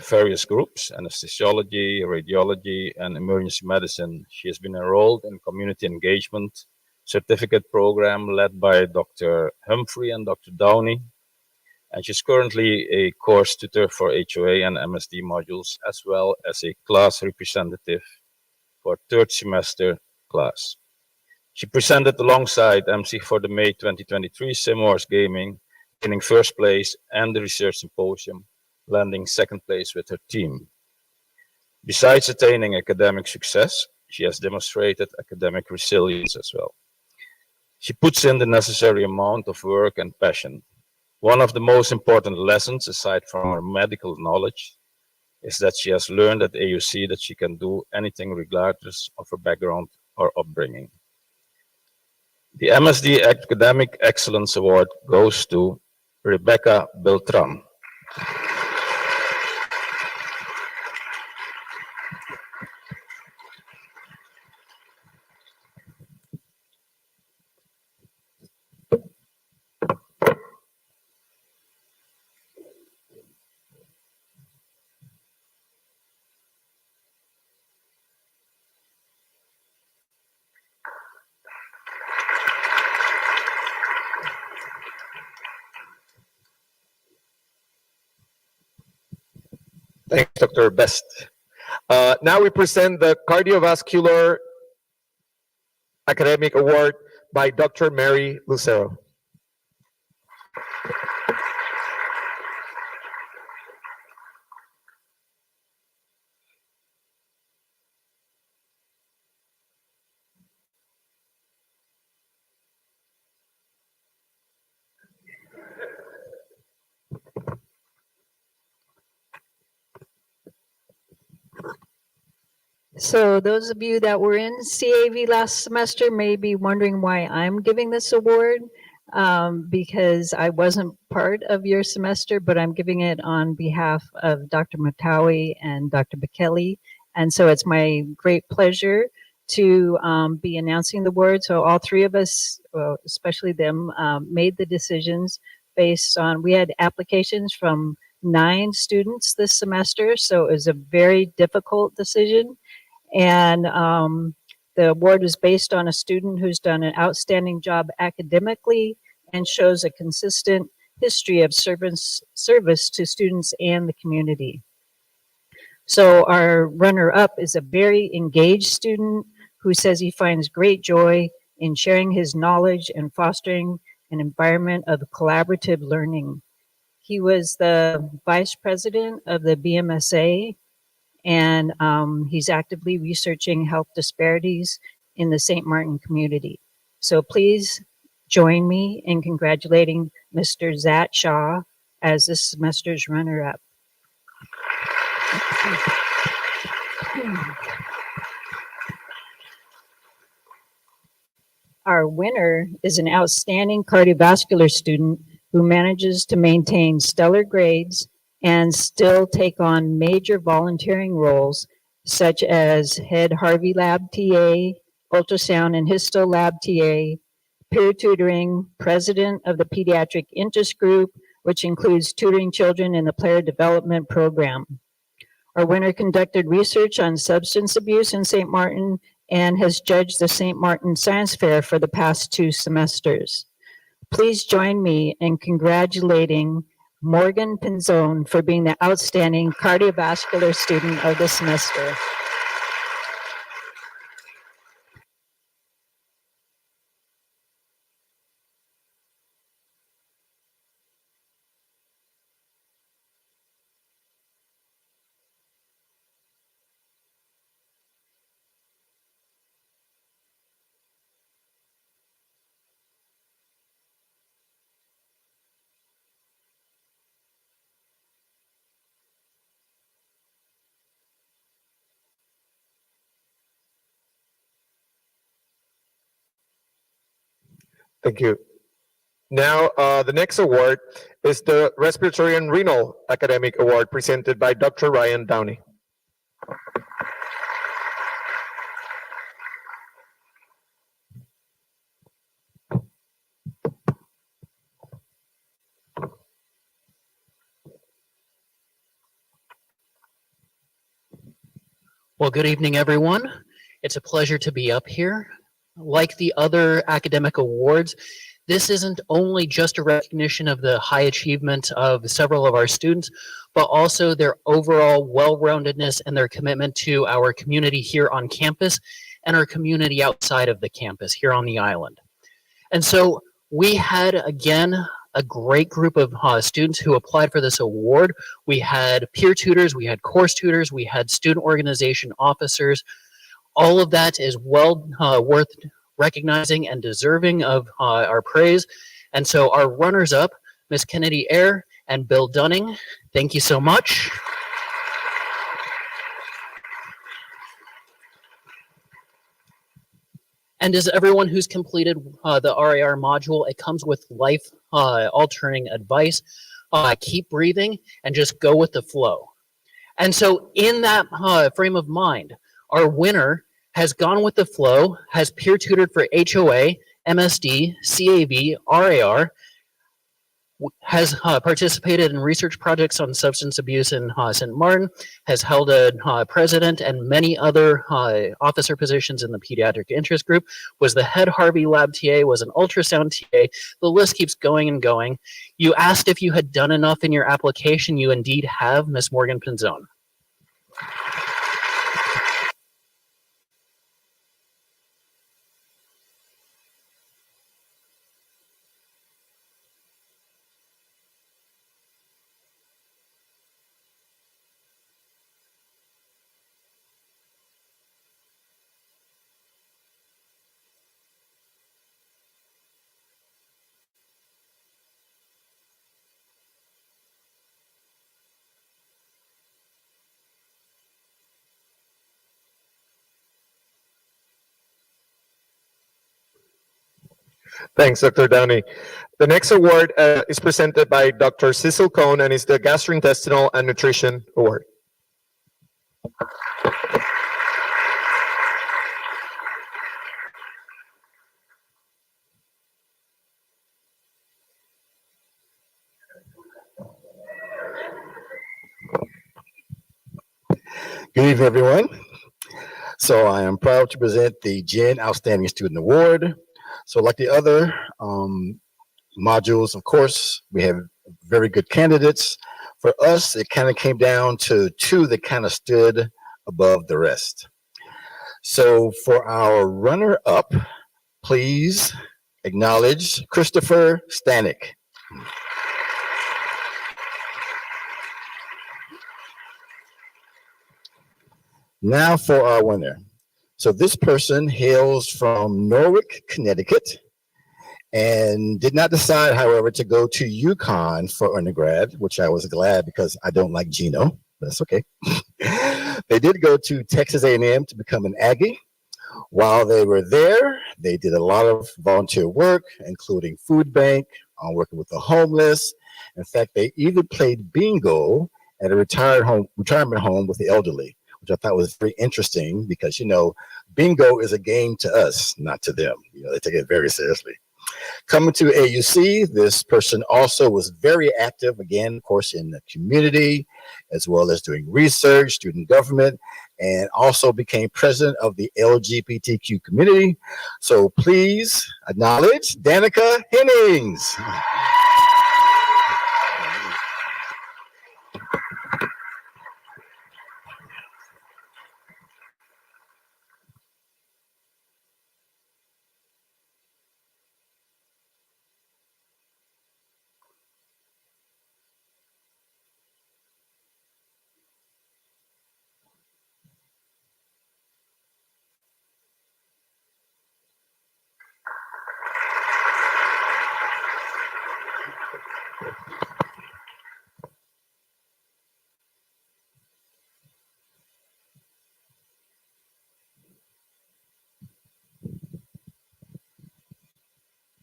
various groups, anesthesiology, radiology, and emergency medicine. She has been enrolled in community engagement certificate program led by Dr. Humphrey and Dr. Downey. And she's currently a course tutor for HOA and MSD modules, as well as a class representative for third semester class. She presented alongside MC for the May 2023 SimWars Gaming, winning first place, and the research symposium, landing second place with her team. Besides attaining academic success, she has demonstrated academic resilience as well. She puts in the necessary amount of work and passion. One of the most important lessons, aside from her medical knowledge, is that she has learned at AUC that she can do anything regardless of her background or upbringing. The MSD Academic Excellence Award goes to Rebecca Beltran. Thanks, Dr. Best. Now we present the Cardiovascular Academic Award by Dr. Mary Lucero. So those of you that were in CAV last semester may be wondering why I'm giving this award, because I wasn't part of your semester, but I'm giving it on behalf of Dr. Matawi and Dr. Bekele. And so it's my great pleasure to be announcing the award. So all three of us, well, especially them, made the decisions based on, we had applications from 9 students this semester, so it was a very difficult decision. And the award is based on a student who's done an outstanding job academically and shows a consistent history of service to students and the community. So our runner-up is a very engaged student who says he finds great joy in sharing his knowledge and fostering an environment of collaborative learning. He was the vice president of the BMSA, and he's actively researching health disparities in the St. Maarten community. So please join me in congratulating Mr. Zat Shah as this semester's runner-up. Our winner is an outstanding cardiovascular student who manages to maintain stellar grades and still take on major volunteering roles such as head Harvey Lab TA, ultrasound and histo lab TA, peer tutoring, president of the pediatric interest group, which includes tutoring children in the player development program. Our winner conducted research on substance abuse in St. Maarten and has judged the St. Maarten Science Fair for the past 2 semesters. Please join me in congratulating Morgan Pinzon for being the outstanding cardiovascular student of the semester. Thank you. Now, the next award is the Respiratory and Renal Academic Award presented by Dr. Ryan Downey. Well, good evening, everyone. It's a pleasure to be up here. Like the other academic awards, this isn't only just a recognition of the high achievement of several of our students, but also their overall well-roundedness and their commitment to our community here on campus and our community outside of the campus here on the island. And so we had, again, a great group of students who applied for this award. We had peer tutors, we had course tutors, we had student organization officers. All of that is well worth recognizing and deserving of our praise. And so our runners-up, Ms. Kennedy Eyre and Bill Dunning, thank you so much. And as everyone who's completed the RAR module, it comes with life-altering advice. Keep breathing and just go with the flow. And so in that frame of mind, our winner has gone with the flow, has peer tutored for HOA, MSD, CAV, RAR, has participated in research projects on substance abuse in St. Maarten, has held a president and many other officer positions in the pediatric interest group, was the head Harvey Lab TA, was an ultrasound TA. The list keeps going and going. You asked if you had done enough in your application. You indeed have, Ms. Morgan Pinzon. Thanks, Dr. Downey. The next award is presented by Dr. Cecil Cohn and is the Gastrointestinal and Nutrition Award. Good evening, everyone. So I am proud to present the GEN Outstanding Student Award. So like the other modules, of course, we have very good candidates. For us, it kind of came down to 2 that kind of stood above the rest. So for our runner-up, please acknowledge Christopher Stanek. Now for our winner. So this person hails from Norwich, Connecticut, and did not decide, however, to go to UConn for undergrad, which I was glad because I don't like Gino. That's okay. They did go to Texas A&M to become an Aggie. While they were there, they did a lot of volunteer work, including food bank, working with the homeless. In fact, they even played bingo at a retirement home with the elderly, which I thought was very interesting because, you know, bingo is a game to us, not to them. You know, they take it very seriously. Coming to AUC, this person also was very active, again, of course, in the community, as well as doing research, student government, and also became president of the LGBTQ community. So please acknowledge Danica Hennings.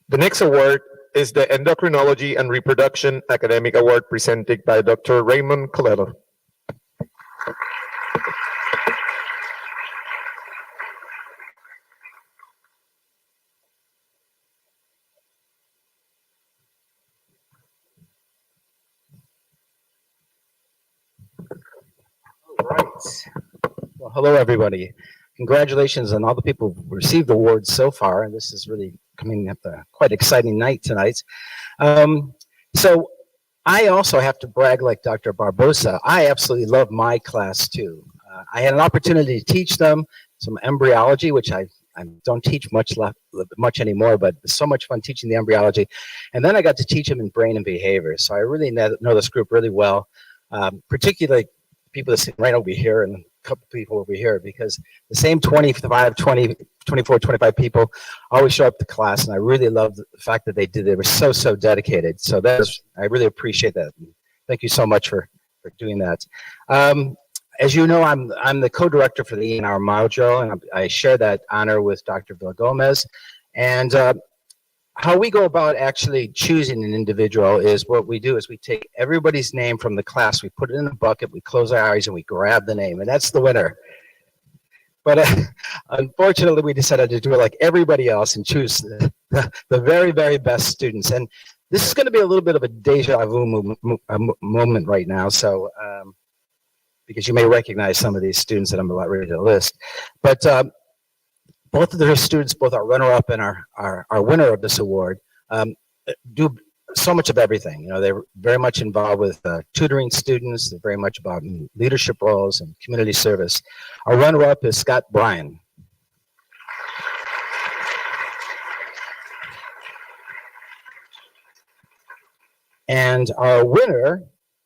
The next award is the Endocrinology and Reproduction Academic Award presented by Dr. Raymond Colello. Right. Well, hello, everybody. Congratulations on all the people who've received awards so far. And this is really coming up a quite exciting night tonight. So I also have to brag like Dr. Barbosa. I absolutely love my class too. I had an opportunity to teach them some embryology, which I don't teach much anymore, but it's so much fun teaching the embryology. And then I got to teach them in brain and behavior. So I really know this group really well, particularly people that sit right over here and a couple people over here, because the same 24, 25 people always show up to class, and I really love the fact that they were so dedicated. So I really appreciate that. Thank you so much for doing that. As you know, I'm the co-director for the ENR module, and I share that honor with Dr. Villagomez. And how we go about actually choosing an individual is what we do is we take everybody's name from the class, we put it in a bucket, we close our eyes, and we grab the name, and that's the winner. But unfortunately, we decided to do it like everybody else and choose the very, very best students. And this is going to be a little bit of a deja vu moment right now, so because you may recognize some of these students that I'm about ready to list. But both of their students, both our runner-up and our winner of this award, do so much of everything. You know, they're very much involved with tutoring students. They're very much about leadership roles and community service. Our runner-up is Scott Bryan. And our winner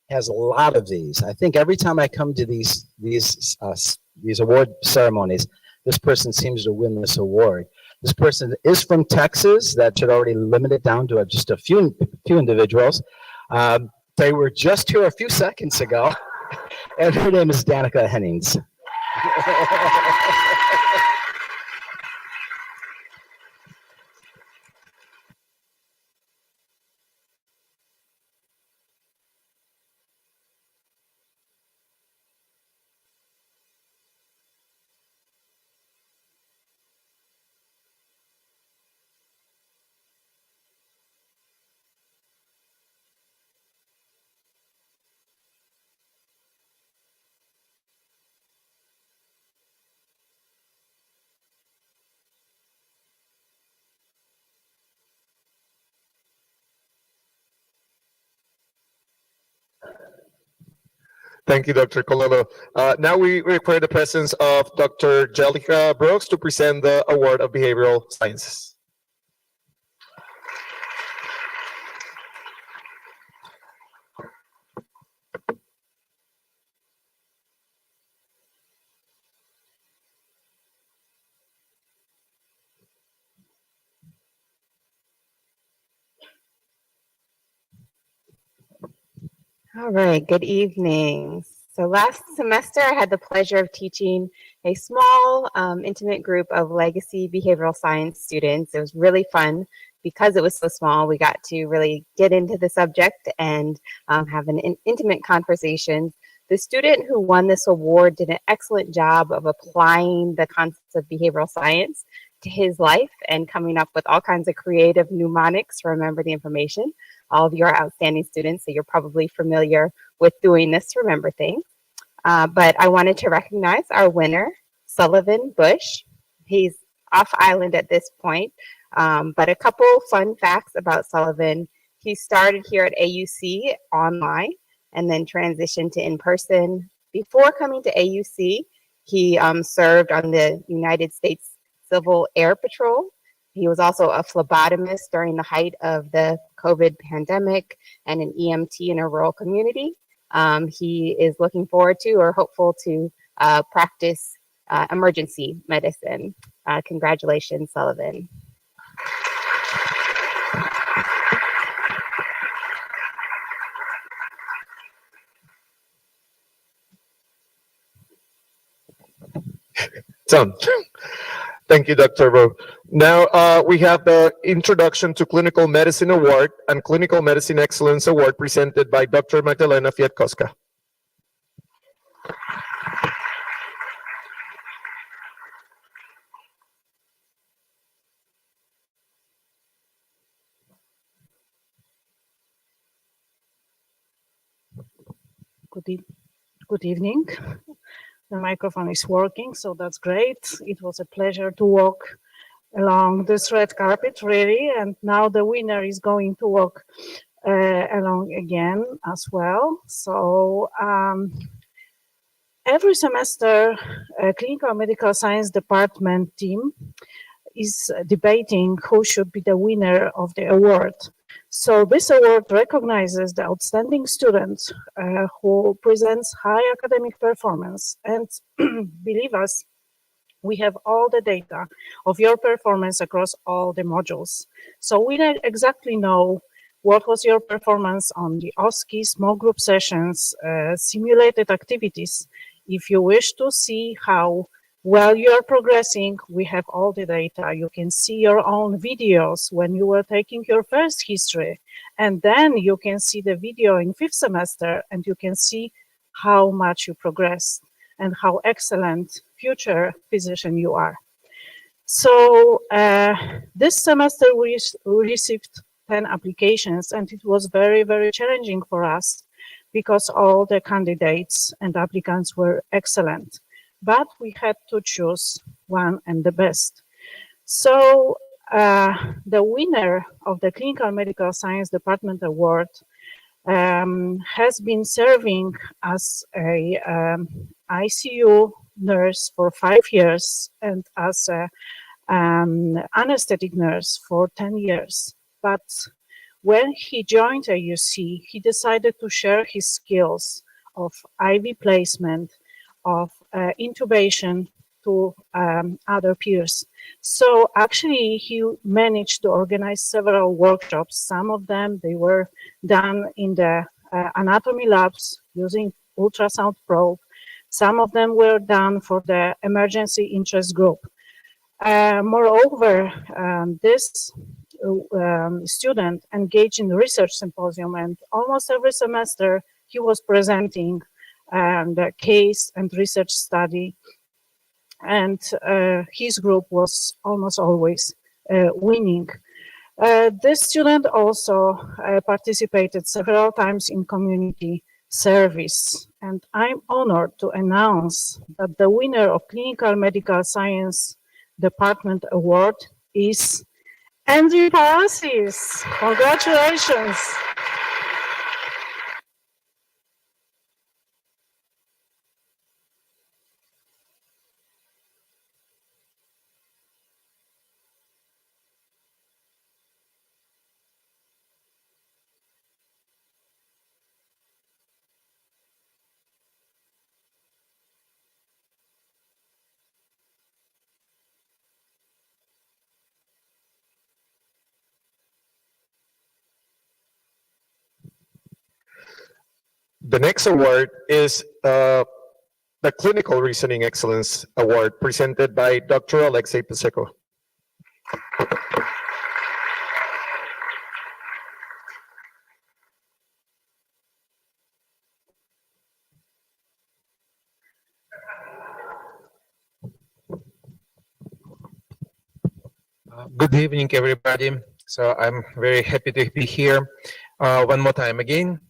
has a lot of these. I think every time I come to these award ceremonies, this person seems to win this award. This person is from Texas. That should already limit it down to just a few individuals. They were just here a few seconds ago, and her name is Danica Hennings. Thank you, Dr. Colello. Now we require the presence of Dr. Jellica Brooks to present the Award of Behavioral Sciences. All right, good evening. So last semester, I had the pleasure of teaching a small, intimate group of legacy behavioral science students. It was really fun because it was so small. We got to really get into the subject and have an intimate conversation. The student who won this award did an excellent job of applying the concepts of behavioral science to his life and coming up with all kinds of creative mnemonics to remember the information. All of you are outstanding students, so you're probably familiar with doing this to remember things. But I wanted to recognize our winner, Sullivan Bush. He's off island at this point, but a couple fun facts about Sullivan. He started here at AUC online and then transitioned to in-person. Before coming to AUC, he served on the United States Civil Air Patrol. He was also a phlebotomist during the height of the COVID pandemic and an EMT in a rural community. He is looking forward to or hopeful to practice emergency medicine. Congratulations, Sullivan. Done. Thank you, Dr. Rowe. Now we have the Introduction to Clinical Medicine Award and Clinical Medicine Excellence Award presented by Dr. Magdalena Fiatkowska. Good evening. The microphone is working, so that's great. It was a pleasure to walk along this red carpet, really, and now the winner is going to walk along again as well. So every semester, a clinical medical science department team is debating who should be the winner of the award. So this award recognizes the outstanding student who presents high academic performance. And believe us, we have all the data of your performance across all the modules. So we don't exactly know what was your performance on the OSCE, small group sessions, simulated activities. If you wish to see how well you are progressing, we have all the data. You can see your own videos when you were taking your first history, and then you can see the video in 5th semester, and you can see how much you progressed and how excellent future physician you are. So this semester we received 10 applications, and it was very, very challenging for us because all the candidates and applicants were excellent. But we had to choose one and the best. So the winner of the Clinical Medical Science Department Award has been serving as a ICU nurse for 5 years and as an anesthetic nurse for 10 years. But when he joined AUC, he decided to share his skills of IV placement, of intubation to other peers. So actually he managed to organize several workshops. Some of them, they were done in the anatomy labs using ultrasound probe. Some of them were done for the emergency interest group. Moreover, this student engaged in research symposium, and almost every semester he was presenting the case and research study, and his group was almost always winning. This student also participated several times in community service, and I'm honored to announce that the winner of Clinical Medical Science Department Award is Andrew Parasis. Congratulations. The next award is the Clinical Reasoning Excellence Award presented by Dr. Alexei Pacheco. Good evening, everybody. So I'm very happy to be here one more time again.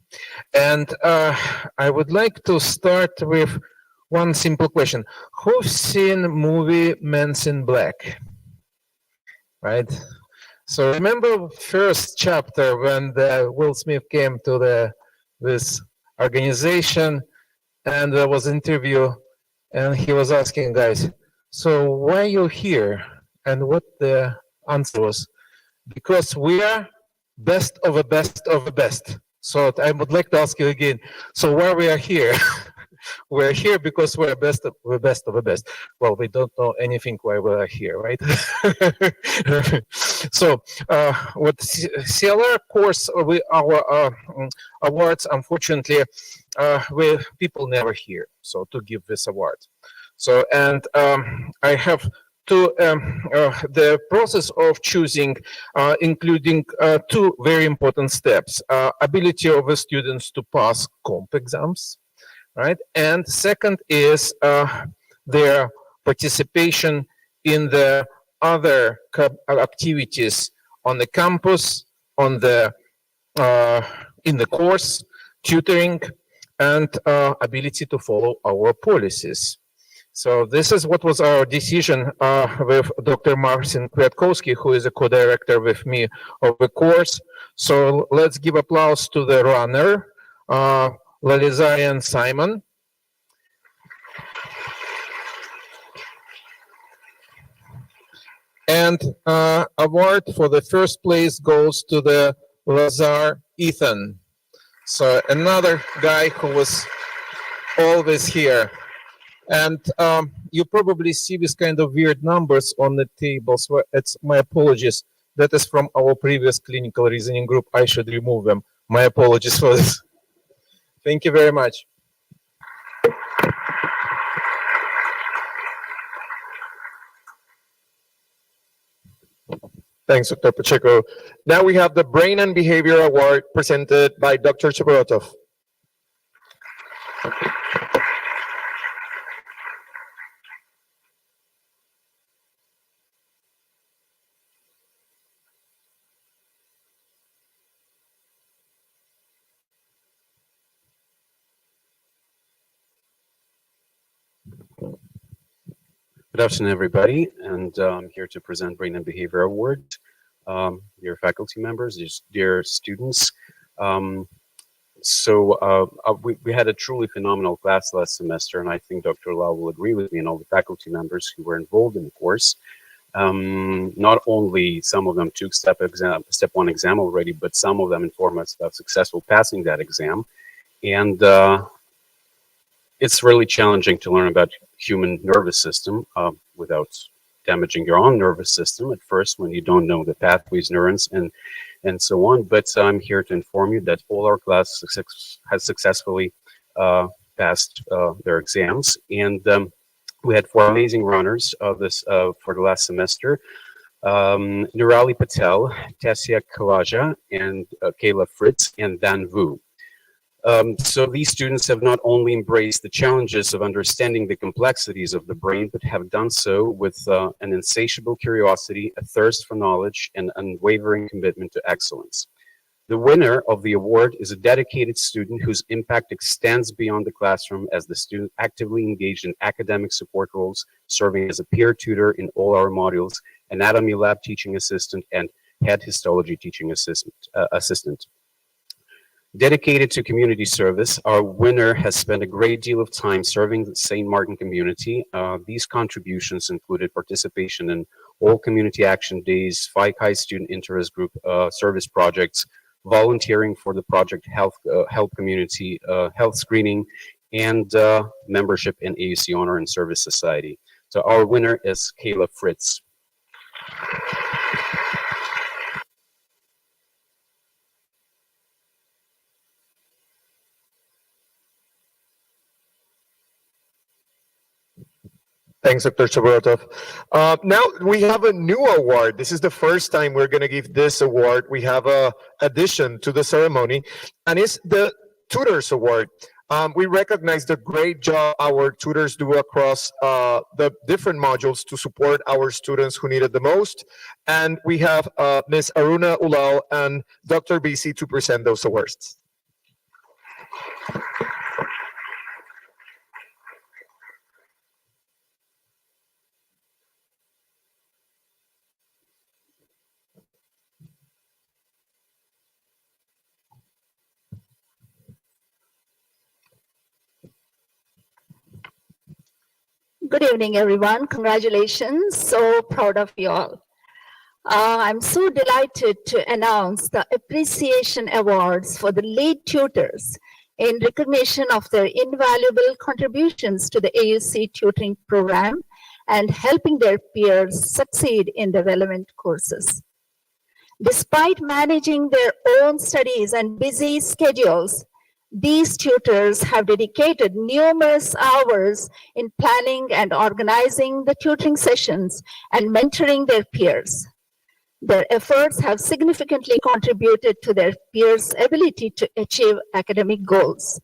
And I would like to start with one simple question. Who's seen movie Men in Black? Right? So remember first chapter when Will Smith came to this organization and there was an interview and he was asking guys, so why are you here? And what the answer was, because we are best of the best of the best. So I would like to ask you again, so why we are here? We're here because we're best of the best of the best. Well, we don't know anything why we are here, right? So with CLR course, our awards, unfortunately, people never here. So to give this award. So, and I have the process of choosing, including two very important steps: ability of the students to pass comp exams, right? And second is their participation in the other activities on the campus, on the in the course, tutoring, and ability to follow our policies. So this is what was our decision with Dr. Maarten Kwiatkowski, who is a co-director with me of the course. So let's give applause to the runner, Lalizarian Simon. And award for the first place goes to the Lazar Ethan. So another guy who was always here. And you probably see this kind of weird numbers on the tables. Well, it's my apologies. That is from our previous clinical reasoning group. I should remove them. My apologies for this. Thank you very much. Thanks, Dr. Pacheco. Now we have the Brain and Behavior Award presented by Dr. Chabarotov. Good afternoon, everybody, and I'm here to present Brain and Behavior Award. Dear faculty members, dear students. We had a truly phenomenal class last semester, and I think Dr. Lau will agree with me and all the faculty members who were involved in the course. Not only some of them took step one exam already, but some of them informed us about successful passing that exam. And it's really challenging to learn about human nervous system without damaging your own nervous system at first when you don't know the pathways, neurons, and so on. But I'm here to inform you that all our class has successfully passed their exams, and we had 4 amazing runners for the last semester. Nirali Patel, Tessia Kawaja, and Kayla Fritz, and Dan Vu. So these students have not only embraced the challenges of understanding the complexities of the brain, but have done so with an insatiable curiosity, a thirst for knowledge, and unwavering commitment to excellence. The winner of the award is a dedicated student whose impact extends beyond the classroom, as the student actively engaged in academic support roles, serving as a peer tutor in all our modules, anatomy lab teaching assistant, and head histology teaching assistant. Dedicated to community service, our winner has spent a great deal of time serving the St. Martin community. These contributions included participation in all community action days, Phi student interest group service projects, volunteering for the project Help Community Health Screening, and membership in AUC Honor and Service Society. So our winner is Kayla Fritz. Thanks, Dr. Chabrotov. Now we have a new award. This is the first time we're going to give this award. We have a addition to the ceremony, and it's the Tutors Award. We recognize the great job our tutors do across the different modules to support our students who need it the most. And we have Ms. Aruna Ulal and Dr. BC to present those awards. Good evening, everyone. Congratulations. So proud of you all. I'm so delighted to announce the Appreciation Awards for the lead tutors in recognition of their invaluable contributions to the AUC tutoring program and helping their peers succeed in the relevant courses. Despite managing their own studies and busy schedules, these tutors have dedicated numerous hours in planning and organizing the tutoring sessions and mentoring their peers. Their efforts have significantly contributed to their peers' ability to achieve academic goals.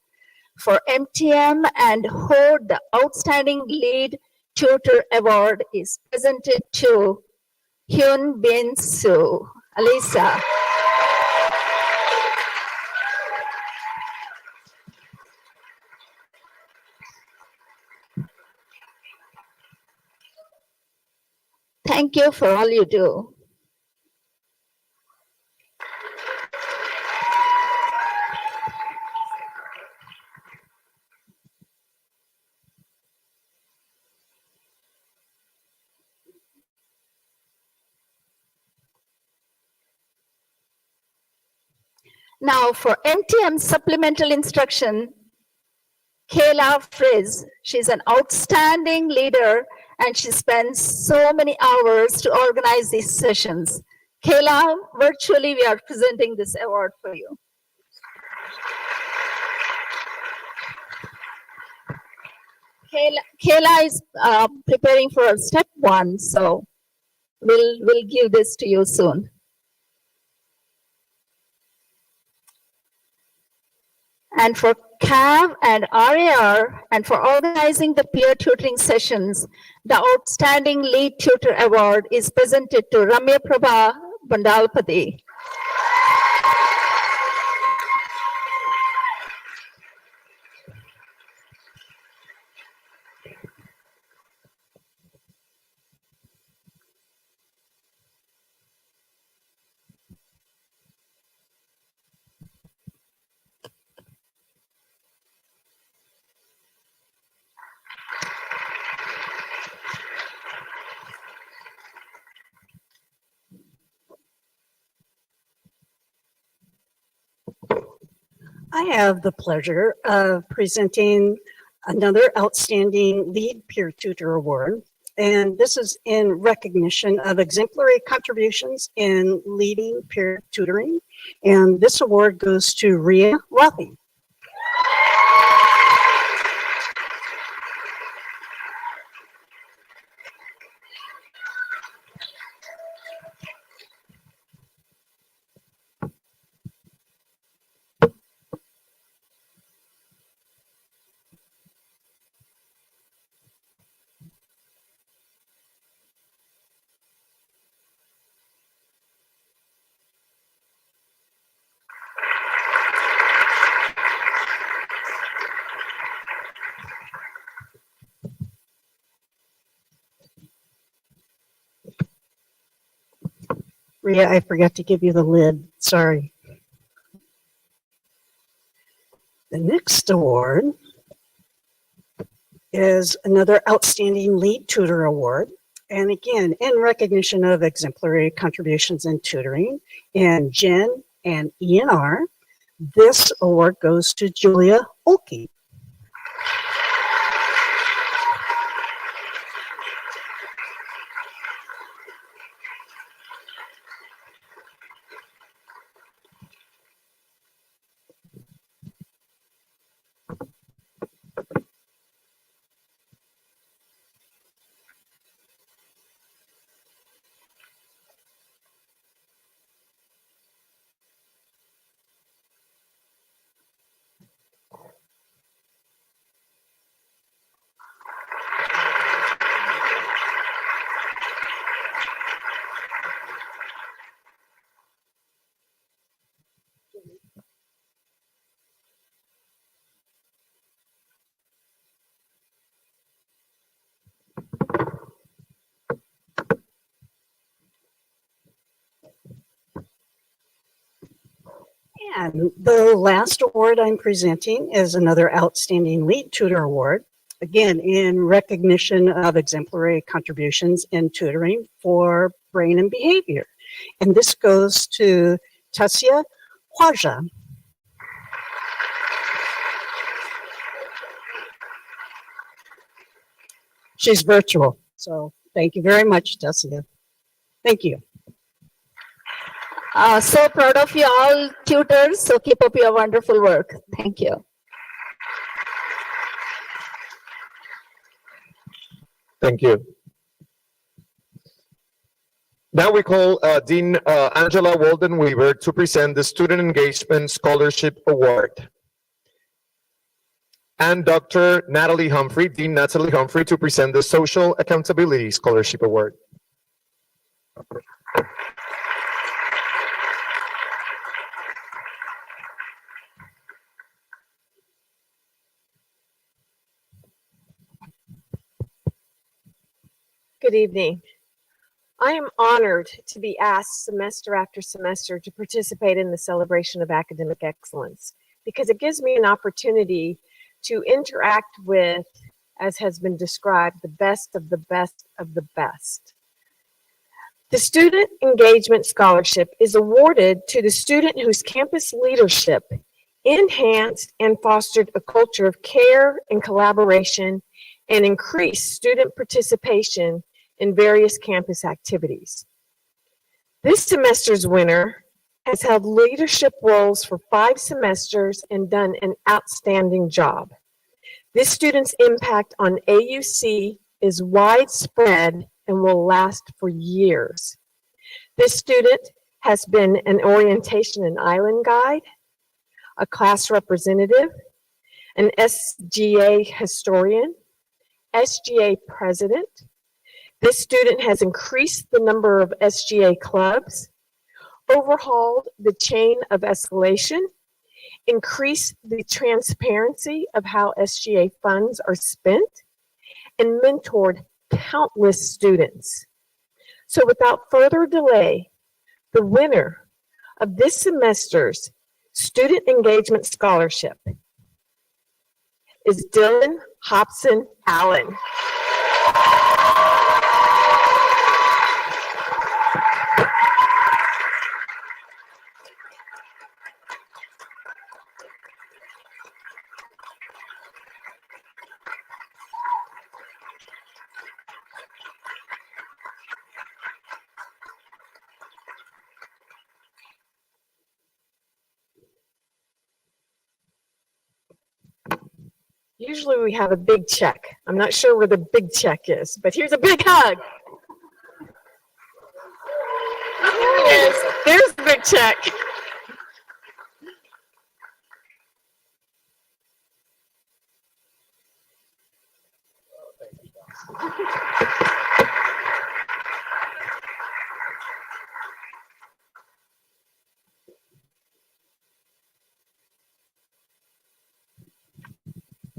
For M2M and HOD, the Outstanding Lead Tutor Award is presented to Hyun Bin Soo. Alisa. Thank you for all you do. Now for M2M supplemental instruction, Kayla Frizz, she's an outstanding leader and she spends so many hours to organize these sessions. Kayla, virtually we are presenting this award for you. Kayla is preparing for step 1, so we'll give this to you soon. And for CAV and RAR, and for organizing the peer tutoring sessions, the Outstanding Lead Tutor Award is presented to Ramya Prabha Bandalpati. I have the pleasure of presenting another Outstanding Lead Peer Tutor Award, and this is in recognition of exemplary contributions in leading peer tutoring, and this award goes to Ria Rafi. Ria, I forgot to give you the lid. Sorry. The next award is another Outstanding Lead Tutor Award. And again, in recognition of exemplary contributions in tutoring in Gen and ENR, this award goes to Julia Olkey. And the last award I'm presenting is another Outstanding Lead Tutor Award, again, in recognition of exemplary contributions in tutoring for brain and behavior. And this goes to Tasia Hwaja. She's virtual, so thank you very much, Tasia. Thank you. So proud of you all, tutors. So keep up your wonderful work. Thank you. Thank you. Now we call Dean Angela Walden-Weaver to present the Student Engagement Scholarship Award. And Dr. Natalie Humphrey, Dean Natalie Humphrey, to present the Social Accountability Scholarship Award. Good evening. I am honored to be asked semester after semester to participate in the celebration of academic excellence because it gives me an opportunity to interact with, as has been described, the best of the best of the best. The Student Engagement Scholarship is awarded to the student whose campus leadership enhanced and fostered a culture of care and collaboration and increased student participation in various campus activities. This semester's winner has held leadership roles for 5 semesters and done an outstanding job. This student's impact on AUC is widespread and will last for years. This student has been an orientation and island guide, a class representative, an SGA historian, SGA president. This student has increased the number of SGA clubs, overhauled the chain of escalation, increased the transparency of how SGA funds are spent, and mentored countless students. So without further delay, the winner of this semester's Student Engagement Scholarship is Dylan Hobson Allen. Usually we have a big check. I'm not sure where the big check is, but here's a big hug. Yes, there's the big check.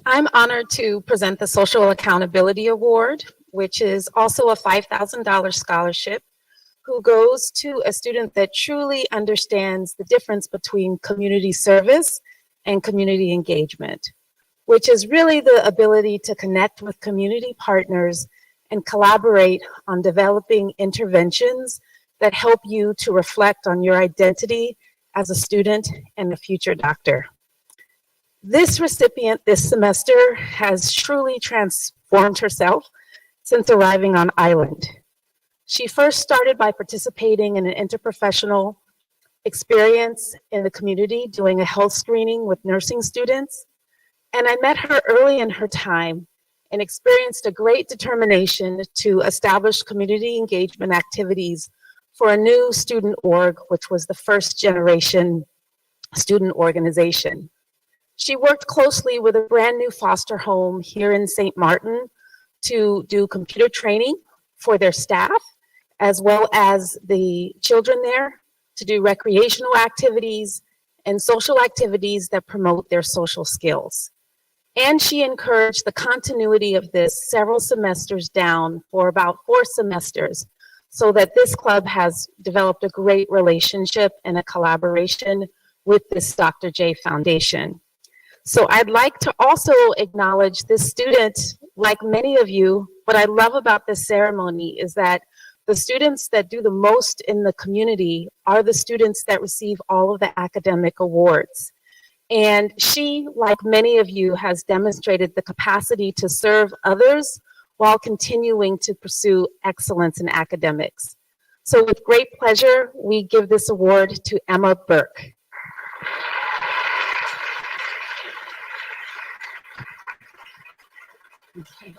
I'm honored to present the Social Accountability Award, which is also a $5,000 scholarship, who goes to a student that truly understands the difference between community service and community engagement, which is really the ability to connect with community partners and collaborate on developing interventions that help you to reflect on your identity as a student and a future doctor. This recipient this semester has truly transformed herself since arriving on island. She first started by participating in an interprofessional experience in the community, doing a health screening with nursing students. And I met her early in her time and experienced a great determination to establish community engagement activities for a new student org, which was the first generation student organization. She worked closely with a brand new foster home here in St. Maarten to do computer training for their staff, as well as the children there to do recreational activities and social activities that promote their social skills. And she encouraged the continuity of this several semesters down for about 4 semesters, so that this club has developed a great relationship and a collaboration with this Dr. J Foundation. So I'd like to also acknowledge this student, like many of you. What I love about this ceremony is that the students that do the most in the community are the students that receive all of the academic awards. And she, like many of you, has demonstrated the capacity to serve others while continuing to pursue excellence in academics. So with great pleasure, we give this award to Emma Burke. Okay.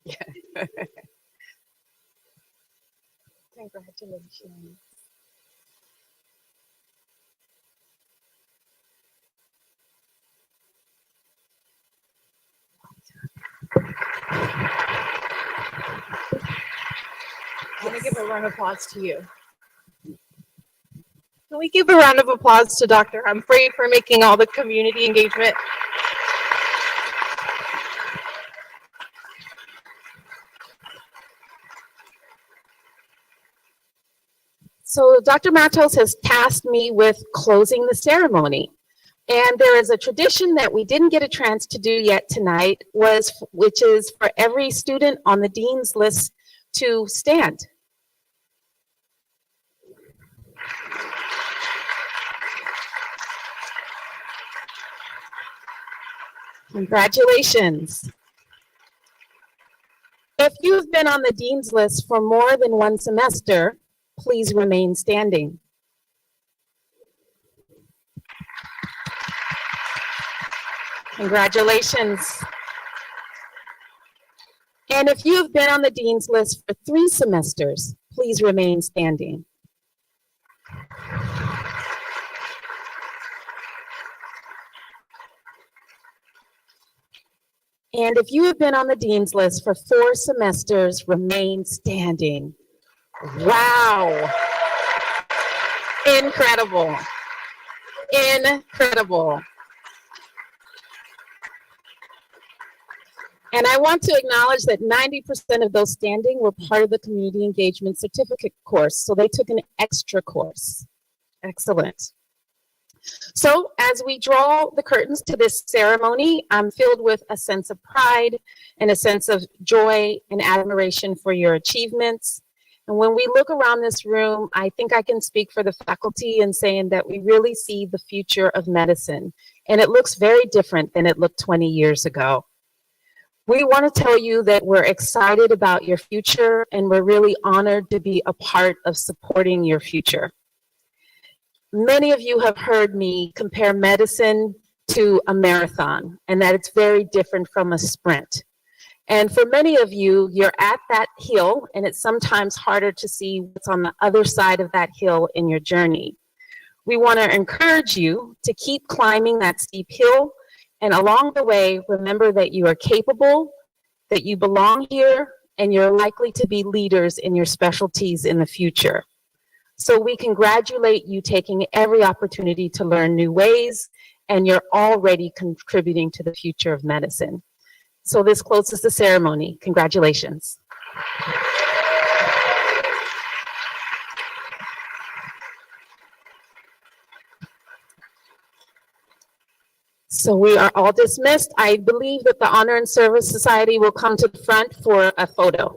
Yeah. Congratulations. I want to give a round of applause to you. Can we give a round of applause to Dr. Humphrey for making all the community engagement? So Dr. Matos has tasked me with closing the ceremony. And there is a tradition that we didn't get a chance to do yet tonight, which is for every student on the dean's list to stand. Congratulations. If you've been on the dean's list for more than one semester, please remain standing. Congratulations. And if you have been on the dean's list for 3 semesters, please remain standing. And if you have been on the dean's list for 4 semesters, remain standing. Wow. Incredible. Incredible. And I want to acknowledge that 90% of those standing were part of the community engagement certificate course, so they took an extra course. Excellent. So as we draw the curtains to this ceremony, I'm filled with a sense of pride and a sense of joy and admiration for your achievements. And when we look around this room, I think I can speak for the faculty in saying that we really see the future of medicine. And it looks very different than it looked 20 years ago. We want to tell you that we're excited about your future and we're really honored to be a part of supporting your future. Many of you have heard me compare medicine to a marathon and that it's very different from a sprint. And for many of you, you're at that hill and it's sometimes harder to see what's on the other side of that hill in your journey. We want to encourage you to keep climbing that steep hill, and along the way, remember that you are capable, that you belong here, and you're likely to be leaders in your specialties in the future. So we congratulate you taking every opportunity to learn new ways, and you're already contributing to the future of medicine. So this closes the ceremony. Congratulations. So we are all dismissed. I believe that the Honor and Service Society will come to the front for a photo.